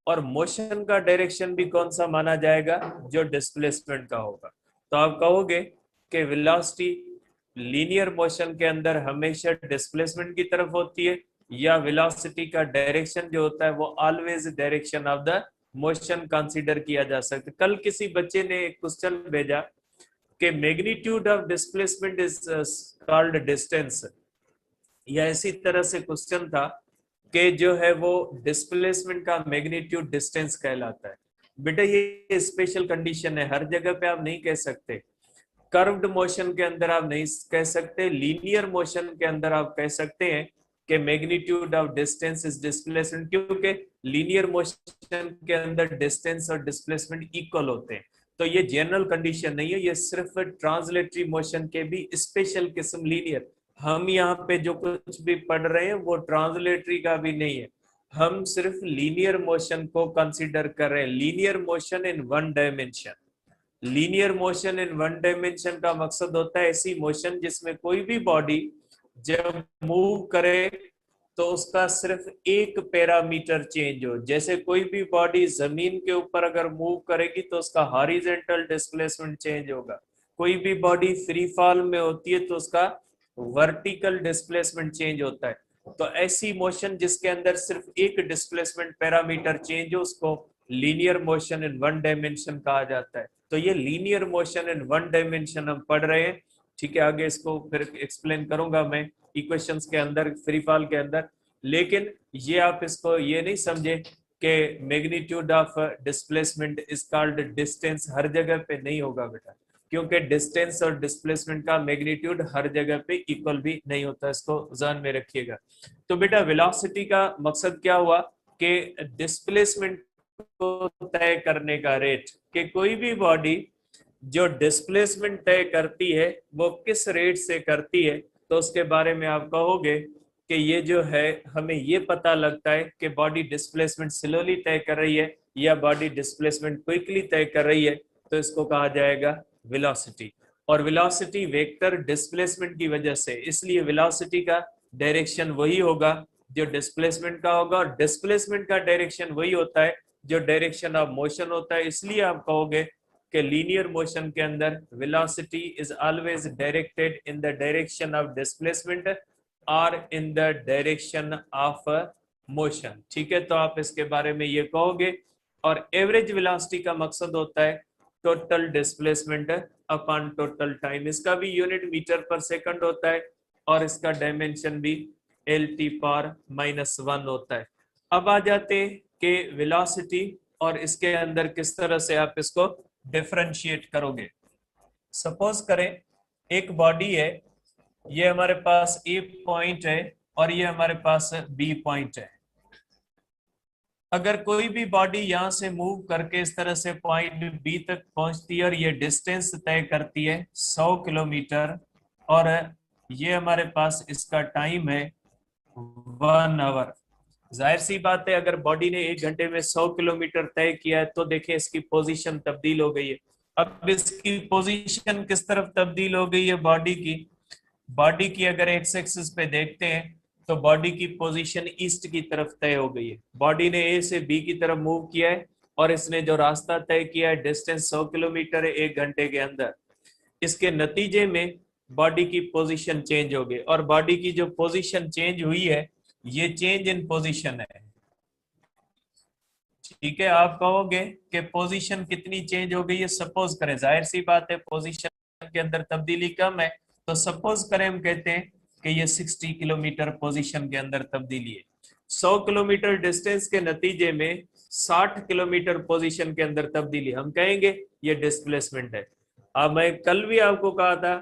और मोशन का डायरेक्शन भी कौन सा माना जाएगा, जो डिस्प्लेसमेंट का होगा। तो आप कहोगे कि वेलोसिटी लीनियर मोशन के अंदर हमेशा डिस्प्लेसमेंट की तरफ होती है, या वेलोसिटी का डायरेक्शन जो होता है वो always direction of the motion consider किया जा सकता है। कल किसी बच्चे ने एक क्वेश्चन भेजा कि magnitude of displacement is called distance, या इसी तरह से क्वेश्चन था कि जो है वो डिस्प्लेसमेंट का मैग्नीट्यूड डिस्टेंस कहलाता है। बेटा ये स्पेशल कंडीशन है, हर जगह पे आप नहीं कह सकते। कर्व्ड मोशन के अंदर आप नहीं कह सकते, लीनियर मोशन के अंदर आप कह सकते हैं कि magnitude of distance is displacement, क्योंकि लीनियर मोशन के अंदर डिस्टेंस और डिस्प्लेसमेंट इक्वल होते हैं। तो ये जनरल कंडीशन नहीं है, ये सिर्फ ट्रांसलेटरी मोशन के भी स्पेशल किस्म लीनियर। हम यहाँ पे जो कुछ भी पढ़ रहे हैं वो ट्रांसलेटरी का भी नहीं है, हम सिर्फ लीनियर मोशन को कंसीडर कर रहे हैं। Linear motion in one dimension, linear motion in one dimension का मकसद होता है ऐसी मोशन जिसमें कोई भी बॉडी जब मूव करे तो उसका सिर्फ एक पैरामीटर चेंज हो। जैसे कोई भी बॉडी जमीन के ऊपर अगर मूव करेगी तो उसका हॉरिजॉन्टल डिस्प्लेसमेंट चेंज होगा, कोई भी बॉडी फ्री फॉल में होती है तो उसका वर्टिकल डिस्प्लेसमेंट चेंज होता है। तो ऐसी मोशन जिसके अंदर सिर्फ एक डिस्प्लेसमेंट पैरामीटर चेंज हो उसको linear motion in one dimension कहा जाता है। तो ये linear motion in one dimension हम पढ़ रहे हैं, ठीक है। आगे इसको फिर एक्सप्लेन करूंगा मैं इक्वेशंस के अंदर, फ्री फॉल के अंदर। लेकिन ये आप इसको ये नहीं समझे कि magnitude of displacement is called distance, हर जगह पे नहीं होगा बेटा, क्योंकि डिस्टेंस और डिस्प्लेसमेंट का मैग्नीट्यूड हर जगह पे इक्वल भी नहीं होता, इसको ध्यान में रखिएगा। तो बेटा वेलोसिटी का मकसद क्या हुआ कि डिस्प्लेसमेंट को तय करने का रेट, कि कोई भी बॉडी जो डिस्प्लेसमेंट तय करती है वो किस रेट से करती है, तो उसके बारे में आप कहोगे कि ये जो है हमें ये पता लगता है कि बॉडी डिस्प्लेसमेंट स्लोली तय कर रही है या बॉडी डिस्प्लेसमेंट क्विकली तय कर रही है, तो इसको कहा जाएगा वेलोसिटी। और वेलोसिटी वेक्टर डिस्प्लेसमेंट की वजह से, इसलिए वेलोसिटी का डायरेक्शन वही होगा जो डिस्प्लेसमेंट का होगा, और डिस्प्लेसमेंट का डायरेक्शन वही होता है जो डायरेक्शन ऑफ मोशन होता है। इसलिए आप कहोगे कि लीनियर मोशन के अंदर velocity is always directed in the direction of displacement और in the direction of motion, ठीक है। तो आप इसके बारे में ये कहोगे। और एवरेज वेलोसिटी का मकसद होता है total displacement upon total time, इसका भी यूनिट मीटर पर सेकंड होता है और इसका डायमेंशन भी LT⁻⁻1 होता है। अब आ जाते हैं कि वेलोसिटी और इसके अंदर किस तरह से आप इसको डिफरेंशिएट करोगे। सपोज करें एक बॉडी है, ये हमारे पास A पॉइंट है और ये हमारे पास B पॉइंट है। अगर कोई भी बॉडी यहां से मूव करके इस तरह से पॉइंट B तक पहुंचती है और ये डिस्टेंस तय करती है 100 किलोमीटर, और ये हमारे पास इसका टाइम है 1 आवर। जाहिर सी बात है अगर बॉडी ने 1 घंटे में 100 किलोमीटर तय किया है तो देखें इसकी पोजीशन तब्दील हो गई है। अब इसकी पोजीशन किस तरफ तब्दील हो गई है बॉडी की अगर एक्स एक्सिस पे देखते हैं तो बॉडी की पोजीशन ईस्ट की तरफ तय हो गई है। बॉडी ने ए से बी की तरफ मूव किया है और इसने जो रास्ता तय किया है डिस्टेंस 100 किलोमीटर है 1 घंटे के अंदर। इसके नतीजे में बॉडी की पोजीशन चेंज हो गई, और बॉडी की जो पोजीशन चेंज हुई है ये चेंज इन पोजीशन है। ठीक है, आप कहोगे कि पोजीशन कितनी चेंज हो गई है, सपोज करें, जाहिर सी बात है पोजीशन के अंदर तब्दीली कम है, तो सपोज करें हम कहते हैं कि ये 60 किलोमीटर पोजीशन के अंदर तब्दीली है। 100 किलोमीटर डिस्टेंस के नतीजे में 60 किलोमीटर पोजीशन के अंदर तब्दीली, हम कहेंगे ये डिस्प्लेसमेंट है। अब मैं कल भी आपको कहा था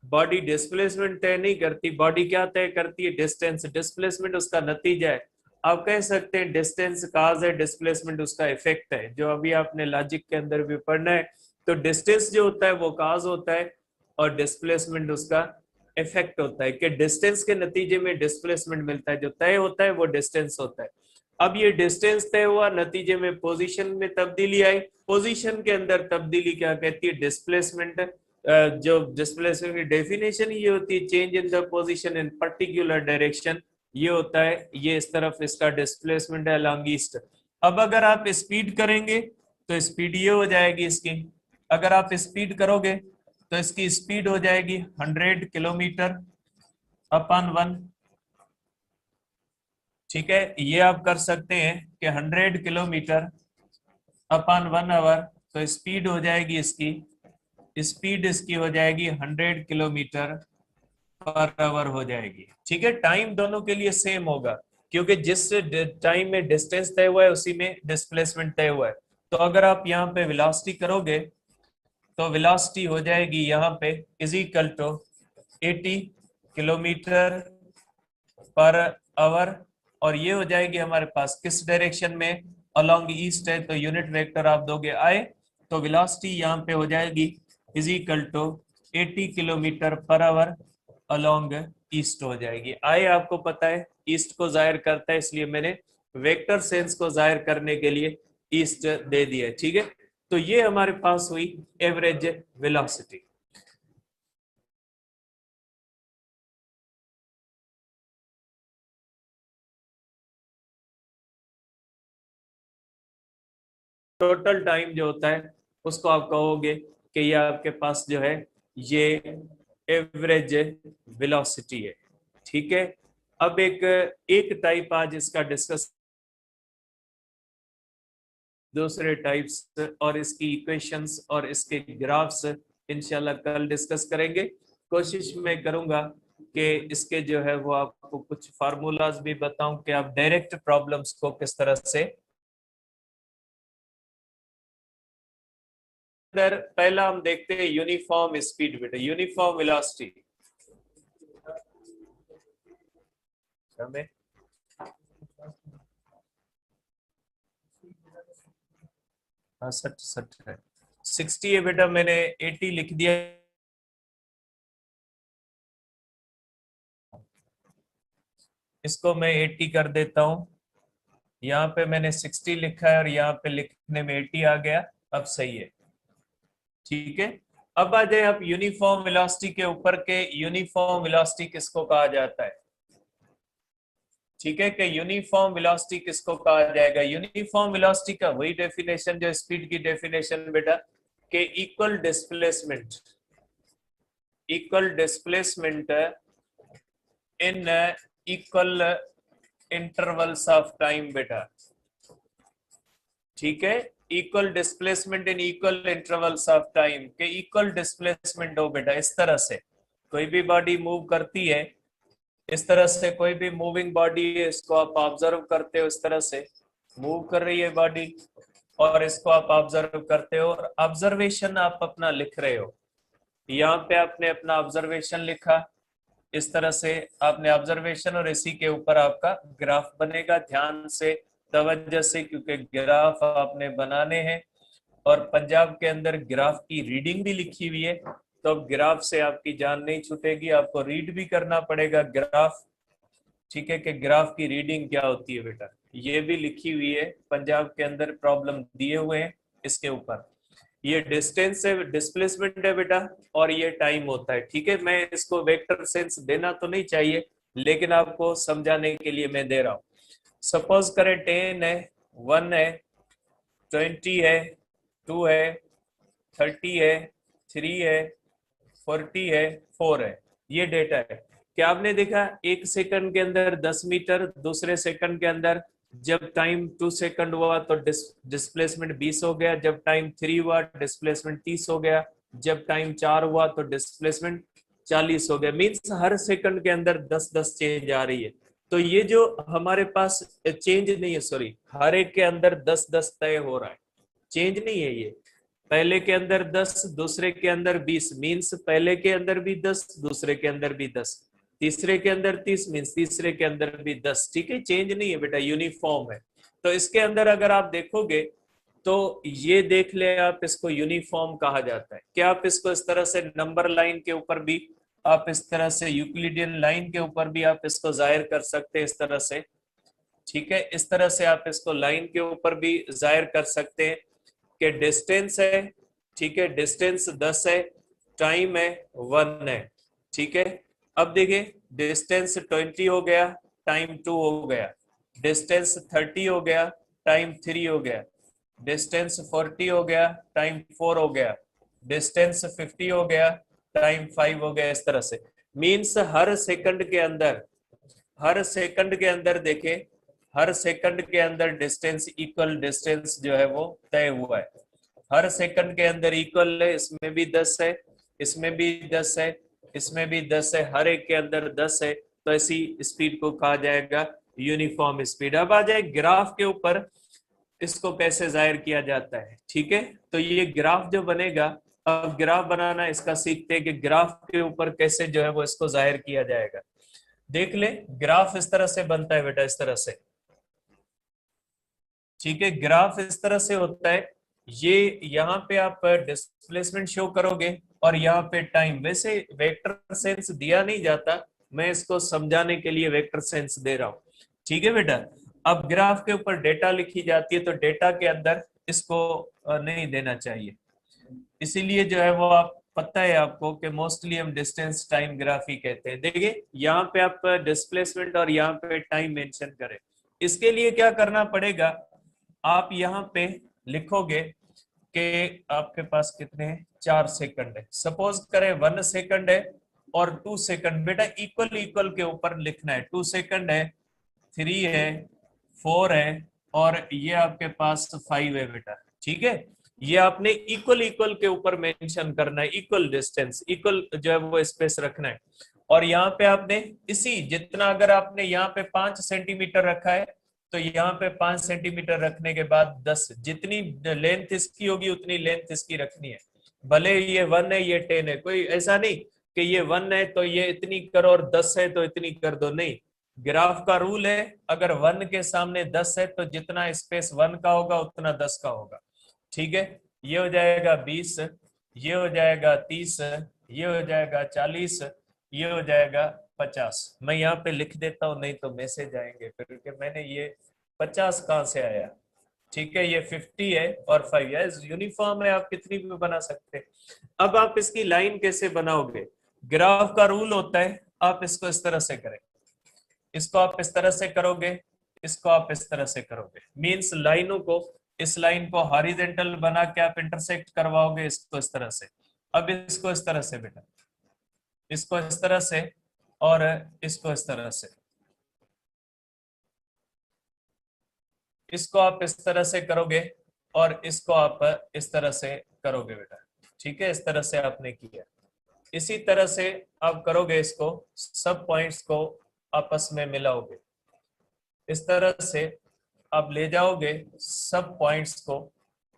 बॉडी डिस्प्लेसमेंट तय नहीं करती, बॉडी क्या तय करती है, डिस्टेंस, डिस्प्लेसमेंट उसका नतीजा है। आप कह सकते हैं डिस्टेंस काज है, डिस्प्लेसमेंट उसका इफेक्ट है, जो अभी आपने लॉजिक के अंदर भी पढ़ना है। तो डिस्टेंस जो होता है वो काज होता है और डिस्प्लेसमेंट उसका इफेक्ट होता है, कि डिस्टेंस के नतीजे में डिस्प्लेसमेंट मिलता है, जो तय होता है वो डिस्टेंस होता है। अब ये डिस्टेंस तय हुआ, नतीजे में पोजीशन में तब्दीली आई, पोजीशन के अंदर तब्दीली क्या कहती है, डिस्प्लेसमेंट। जो डिस्प्लेसमेंट की डेफिनेशन ये होती है change in the position in particular direction, ये होता है, ये इस तरफ इसका डिस्प्लेसमेंट है अलॉन्ग ईस्ट। अब अगर आप स्पीड करेंगे तो स्पीड ये हो जाएगी इसकी, अगर आप स्पीड करोगे तो इसकी स्पीड हो जाएगी 100 किलोमीटर अपन 1। ठीक है, ये आप कर सकते हैं कि 100 किलोमीटर अपन 1 आवर, तो स्पीड हो जाएगी इसकी, स्पीड इसकी हो जाएगी 100 किलोमीटर पर आवर हो जाएगी। ठीक है, टाइम दोनों के लिए सेम होगा, क्योंकि जिस टाइम में डिस्टेंस तय हुआ है उसी में डिस्प्लेसमेंट तय हुआ है। तो अगर आप यहाँ पे वेलोसिटी करोगे तो वेलोसिटी हो जाएगी यहाँ पे is equal to 80 kilometer per hour, और ये हो जाएगी हमारे पास किस डायरेक्शन में, अलोंग ईस्ट है, तो यूनिट वेक्टर आप दोगे आई, तो वेलोसिटी यहाँ पे हो जाएगी is equal to 80 kilometer per hour along east हो जाएगी। आई आपको पता है ईस्ट को जाहिर करता है, इसलिए मैंने वेक्टर सेंस को जाहिर करने के लिए ईस्ट दे दिया है। ठीक है, तो ये हमारे पास हुई एवरेज वेलोसिटी। टोटल टाइम जो होता है उसको आप कहोगे कि ये आपके पास जो है ये एवरेज वेलोसिटी है। ठीक है, अब एक एक टाइप आज इसका डिस्कस, दूसरे टाइप्स और इसकी इक्वेशंस और इसके ग्राफ्स इंशाल्लाह कल डिस्कस करेंगे। कोशिश मैं करूंगा कि इसके जो है वो आपको कुछ फार्मूलाज भी बताऊं कि आप डायरेक्ट प्रॉब्लम्स को किस तरह से। पहला हम देखते हैं यूनिफॉर्म स्पीड, बेटा यूनिफॉर्म वेलोसिटी हमें, हाँ 60 है, 60 है बेटा, मैंने 80 लिख दिया, इसको मैं 80 कर देता हूं, यहाँ पे मैंने 60 लिखा है और यहाँ पे लिखने में 80 आ गया, अब सही है। ठीक है, अब आ जाए आप यूनिफॉर्म वेलोसिटी के ऊपर के, यूनिफॉर्म वेलोसिटी किसको कहा जाता है। ठीक है, कि यूनिफॉर्म वेलोसिटी किसको कहा जाएगा, यूनिफॉर्म वेलोसिटी का वही डेफिनेशन जो स्पीड की डेफिनेशन बेटा, के equal displacement, equal displacement in equal intervals of time बेटा। ठीक है, equal displacement in equal intervals of time, के इक्वल डिस्प्लेसमेंट हो बेटा, इस तरह से कोई भी बॉडी मूव करती है, इस तरह से कोई भी मूविंग बॉडी है, इसको आप ऑब्जर्व करते हो, इस तरह से मूव कर रही है बॉडी और इसको आप ऑब्जर्व करते हो और ऑब्जर्वेशन आप अपना लिख रहे हो। यहाँ पे आपने अपना ऑब्जर्वेशन लिखा, इस तरह से आपने ऑब्जर्वेशन और इसी के ऊपर आपका ग्राफ बनेगा। ध्यान से तवज्जो से, क्योंकि ग्राफ आपने बनाने हैं और पंजाब के अंदर ग्राफ की रीडिंग भी लिखी हुई है, तो अब ग्राफ से आपकी जान नहीं छूटेगी, आपको रीड भी करना पड़ेगा ग्राफ। ठीक है, कि ग्राफ की रीडिंग क्या होती है बेटा, ये भी लिखी हुई है, पंजाब के अंदर प्रॉब्लम दिए हुए हैं इसके ऊपर। ये डिस्टेंस है, डिस्प्लेसमेंट है बेटा, और ये टाइम होता है। ठीक है, मैं इसको वेक्टर सेंस देना तो नहीं चाहिए, लेकिन आपको समझाने के लिए मैं दे रहा हूं। सपोज करें 10 है, 1 है, 20 है, 2 है, 30 है, 3 है, 40 है, 4 है, ये डेटा है। क्या आपने देखा एक सेकंड के अंदर 10 मीटर, दूसरे सेकंड के अंदर जब टाइम 2 सेकंड हुआ तो डिस्प्लेसमेंट 20 हो गया, जब टाइम 3 हुआ डिस्प्लेसमेंट 30 हो गया, जब टाइम 4 हुआ तो डिस्प्लेसमेंट 40 हो गया। मींस हर सेकंड के अंदर 10-10 चेंज आ रही है। तो ये जो हमारे पास चेंज नहीं है, सॉरी, हर एक के अंदर 10-10 तय हो रहा है, चेंज नहीं है ये। पहले के अंदर 10, दूसरे के अंदर 20, मींस पहले के अंदर भी 10, दूसरे के अंदर भी 10, तीसरे के अंदर 30, मींस तीसरे के अंदर भी 10। ठीक है, चेंज नहीं है बेटा, यूनिफॉर्म है। तो इसके अंदर अगर आप देखोगे तो ये देख ले आप, इसको यूनिफॉर्म कहा जाता है। क्या आप इसको इस तरह से नंबर लाइन के ऊपर भी, आप इस तरह से यूक्लिडियन लाइन के ऊपर भी आप इसको जाहिर कर सकते हैं इस तरह से। ठीक है, इस तरह से आप इसको लाइन के ऊपर भी जाहिर कर सकते हैं कि डिस्टेंस है, ठीक है, डिस्टेंस 10 है, टाइम है 1 है। ठीक है, अब देखिए डिस्टेंस 20 हो गया, टाइम 2 हो गया, डिस्टेंस 30 हो गया, टाइम 3 हो गया, डिस्टेंस 40 हो गया, टाइम 4 हो गया, डिस्टेंस 50 हो गया, टाइम 5 हो गया। इस तरह से मीन्स हर सेकंड के अंदर, हर सेकंड के अंदर देखे, हर सेकंड के अंदर डिस्टेंस, इक्वल डिस्टेंस जो है वो तय हुआ है। हर सेकंड के अंदर इक्वल है, इसमें भी 10 है, इसमें भी 10 है, इसमें भी 10 है, हर एक के अंदर 10 है। तो ऐसी स्पीड को कहा जाएगा यूनिफॉर्म स्पीड। अब आ जाए ग्राफ के ऊपर, इसको कैसे जाहिर किया जाता है। ठीक है, तो ये ग्राफ जो बनेगा, अब ग्राफ बनाना इसका सीखते हैं कि ग्राफ के ऊपर कैसे जो है वो इसको जाहिर किया जाएगा। देख ले, ग्राफ इस तरह से बनता है बेटा, इस तरह से। ठीक है, ग्राफ इस तरह से होता है। ये यहाँ पे आप डिस्प्लेसमेंट शो करोगे और यहाँ पे टाइम। वैसे वेक्टर सेंस दिया नहीं जाता, मैं इसको समझाने के लिए वेक्टर सेंस दे रहा हूँ। ठीक है बेटा, अब ग्राफ के ऊपर डेटा लिखी जाती है, तो डेटा के अंदर इसको नहीं देना चाहिए। इसीलिए जो है वो आप, पता है आपको कि मोस्टली हम डिस्टेंस टाइम ग्राफ ही कहते हैं। देखिए यहाँ पे आप डिस्प्लेसमेंट और यहाँ पे टाइम मेंशन करें। इसके लिए क्या करना पड़ेगा, आप यहाँ पे लिखोगे कि आपके पास कितने हैं, 4 सेकंड है। सपोज करें 1 सेकंड है और 2 सेकंड, बेटा इक्वल इक्वल के ऊपर लिखना है। 2 सेकंड है, 3 है, 4 है, और ये आपके पास 5 है बेटा। ठीक है, ये आपने इक्वल इक्वल के ऊपर मेंशन करना है, इक्वल डिस्टेंस, इक्वल जो है वो स्पेस रखना है। और यहाँ पे आपने इसी जितना, अगर आपने यहाँ पे 5 सेंटीमीटर रखा है तो यहाँ पे 5 सेंटीमीटर रखने के बाद 10, जितनी लेंथ इसकी होगी उतनी लेंथ इसकी रखनी है। भले ये 1 है, ये 10 है, कोई ऐसा नहीं कि ये 1 है तो ये इतनी करो और 10 है तो इतनी कर दो, नहीं। ग्राफ का रूल है, अगर 1 के सामने 10 है तो जितना स्पेस 1 का होगा उतना 10 का होगा। ठीक है, ये हो जाएगा 20, ये हो जाएगा 30, ये हो जाएगा 40, ये हो जाएगा 50। मैं यहाँ पे लिख देता हूँ, नहीं तो मैसेज आएंगे फिर कि मैंने ये 50 कहाँ से आया। ठीक है, ये 50 है और 5 है, यूनिफॉर्म है, आप कितनी भी बना सकते हैं। अब आप इसकी लाइन कैसे बनाओगे, ग्राफ का रूल होता है, आप इसको इस तरह से करें, इसको आप इस तरह से करोगे, इसको आप इस तरह से करोगे। मींस लाइनों को, इस लाइन को हॉरिजेंटल बना के आप इंटरसेक्ट करवाओगे इसको इस तरह से। अब इसको इस तरह से बेटा, इसको इस तरह से, और इसको इस तरह से, इसको आप इस तरह से करोगे और इसको आप इस तरह से करोगे बेटा। ठीक है, इस तरह से आपने किया। इसी तरह से आप करोगे, इसको सब पॉइंट्स को आपस में मिलाओगे, इस तरह से आप ले जाओगे, सब पॉइंट्स को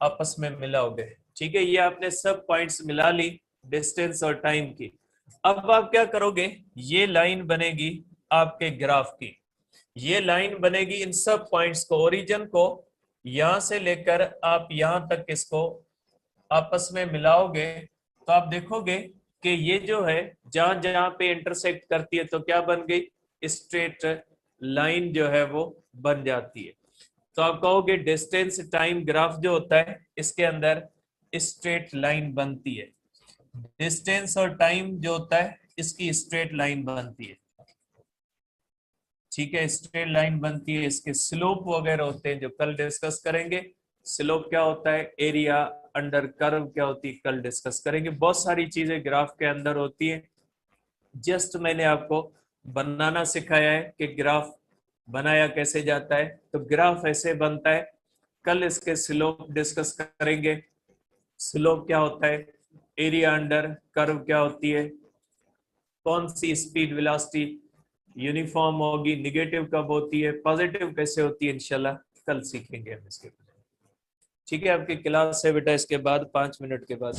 आपस में मिलाओगे। ठीक है, ये आपने सब पॉइंट्स मिला ली डिस्टेंस और टाइम की। अब आप क्या करोगे, ये लाइन बनेगी आपके ग्राफ की, ये लाइन बनेगी इन सब पॉइंट्स को, ओरिजिन को यहां से लेकर आप यहां तक इसको आपस में मिलाओगे। तो आप देखोगे कि ये जो है जहां जहां पे इंटरसेक्ट करती है तो क्या बन गई, स्ट्रेट लाइन जो है वो बन जाती है। तो आप कहोगे डिस्टेंस टाइम ग्राफ जो होता है इसके अंदर स्ट्रेट लाइन बनती है, डिस्टेंस और टाइम जो होता है इसकी स्ट्रेट लाइन बनती है। ठीक है, स्ट्रेट लाइन बनती है, इसके स्लोप वगैरह होते हैं जो कल डिस्कस करेंगे। स्लोप क्या होता है, एरिया अंडर कर्व क्या होती है, कल डिस्कस करेंगे। बहुत सारी चीजें ग्राफ के अंदर होती है। जस्ट मैंने आपको बनाना सिखाया है कि ग्राफ बनाया कैसे जाता है। तो ग्राफ ऐसे बनता है। कल इसके स्लोप डिस्कस करेंगे। स्लोप क्या होता है, एरिया अंडर कर्व क्या होती है, कौन सी स्पीड वेलोसिटी यूनिफॉर्म होगी, निगेटिव कब होती है, पॉजिटिव कैसे होती है, इंशाल्लाह कल सीखेंगे हम इसके बारे में। ठीक है, आपकी क्लास है बेटा इसके बाद 5 मिनट के बाद।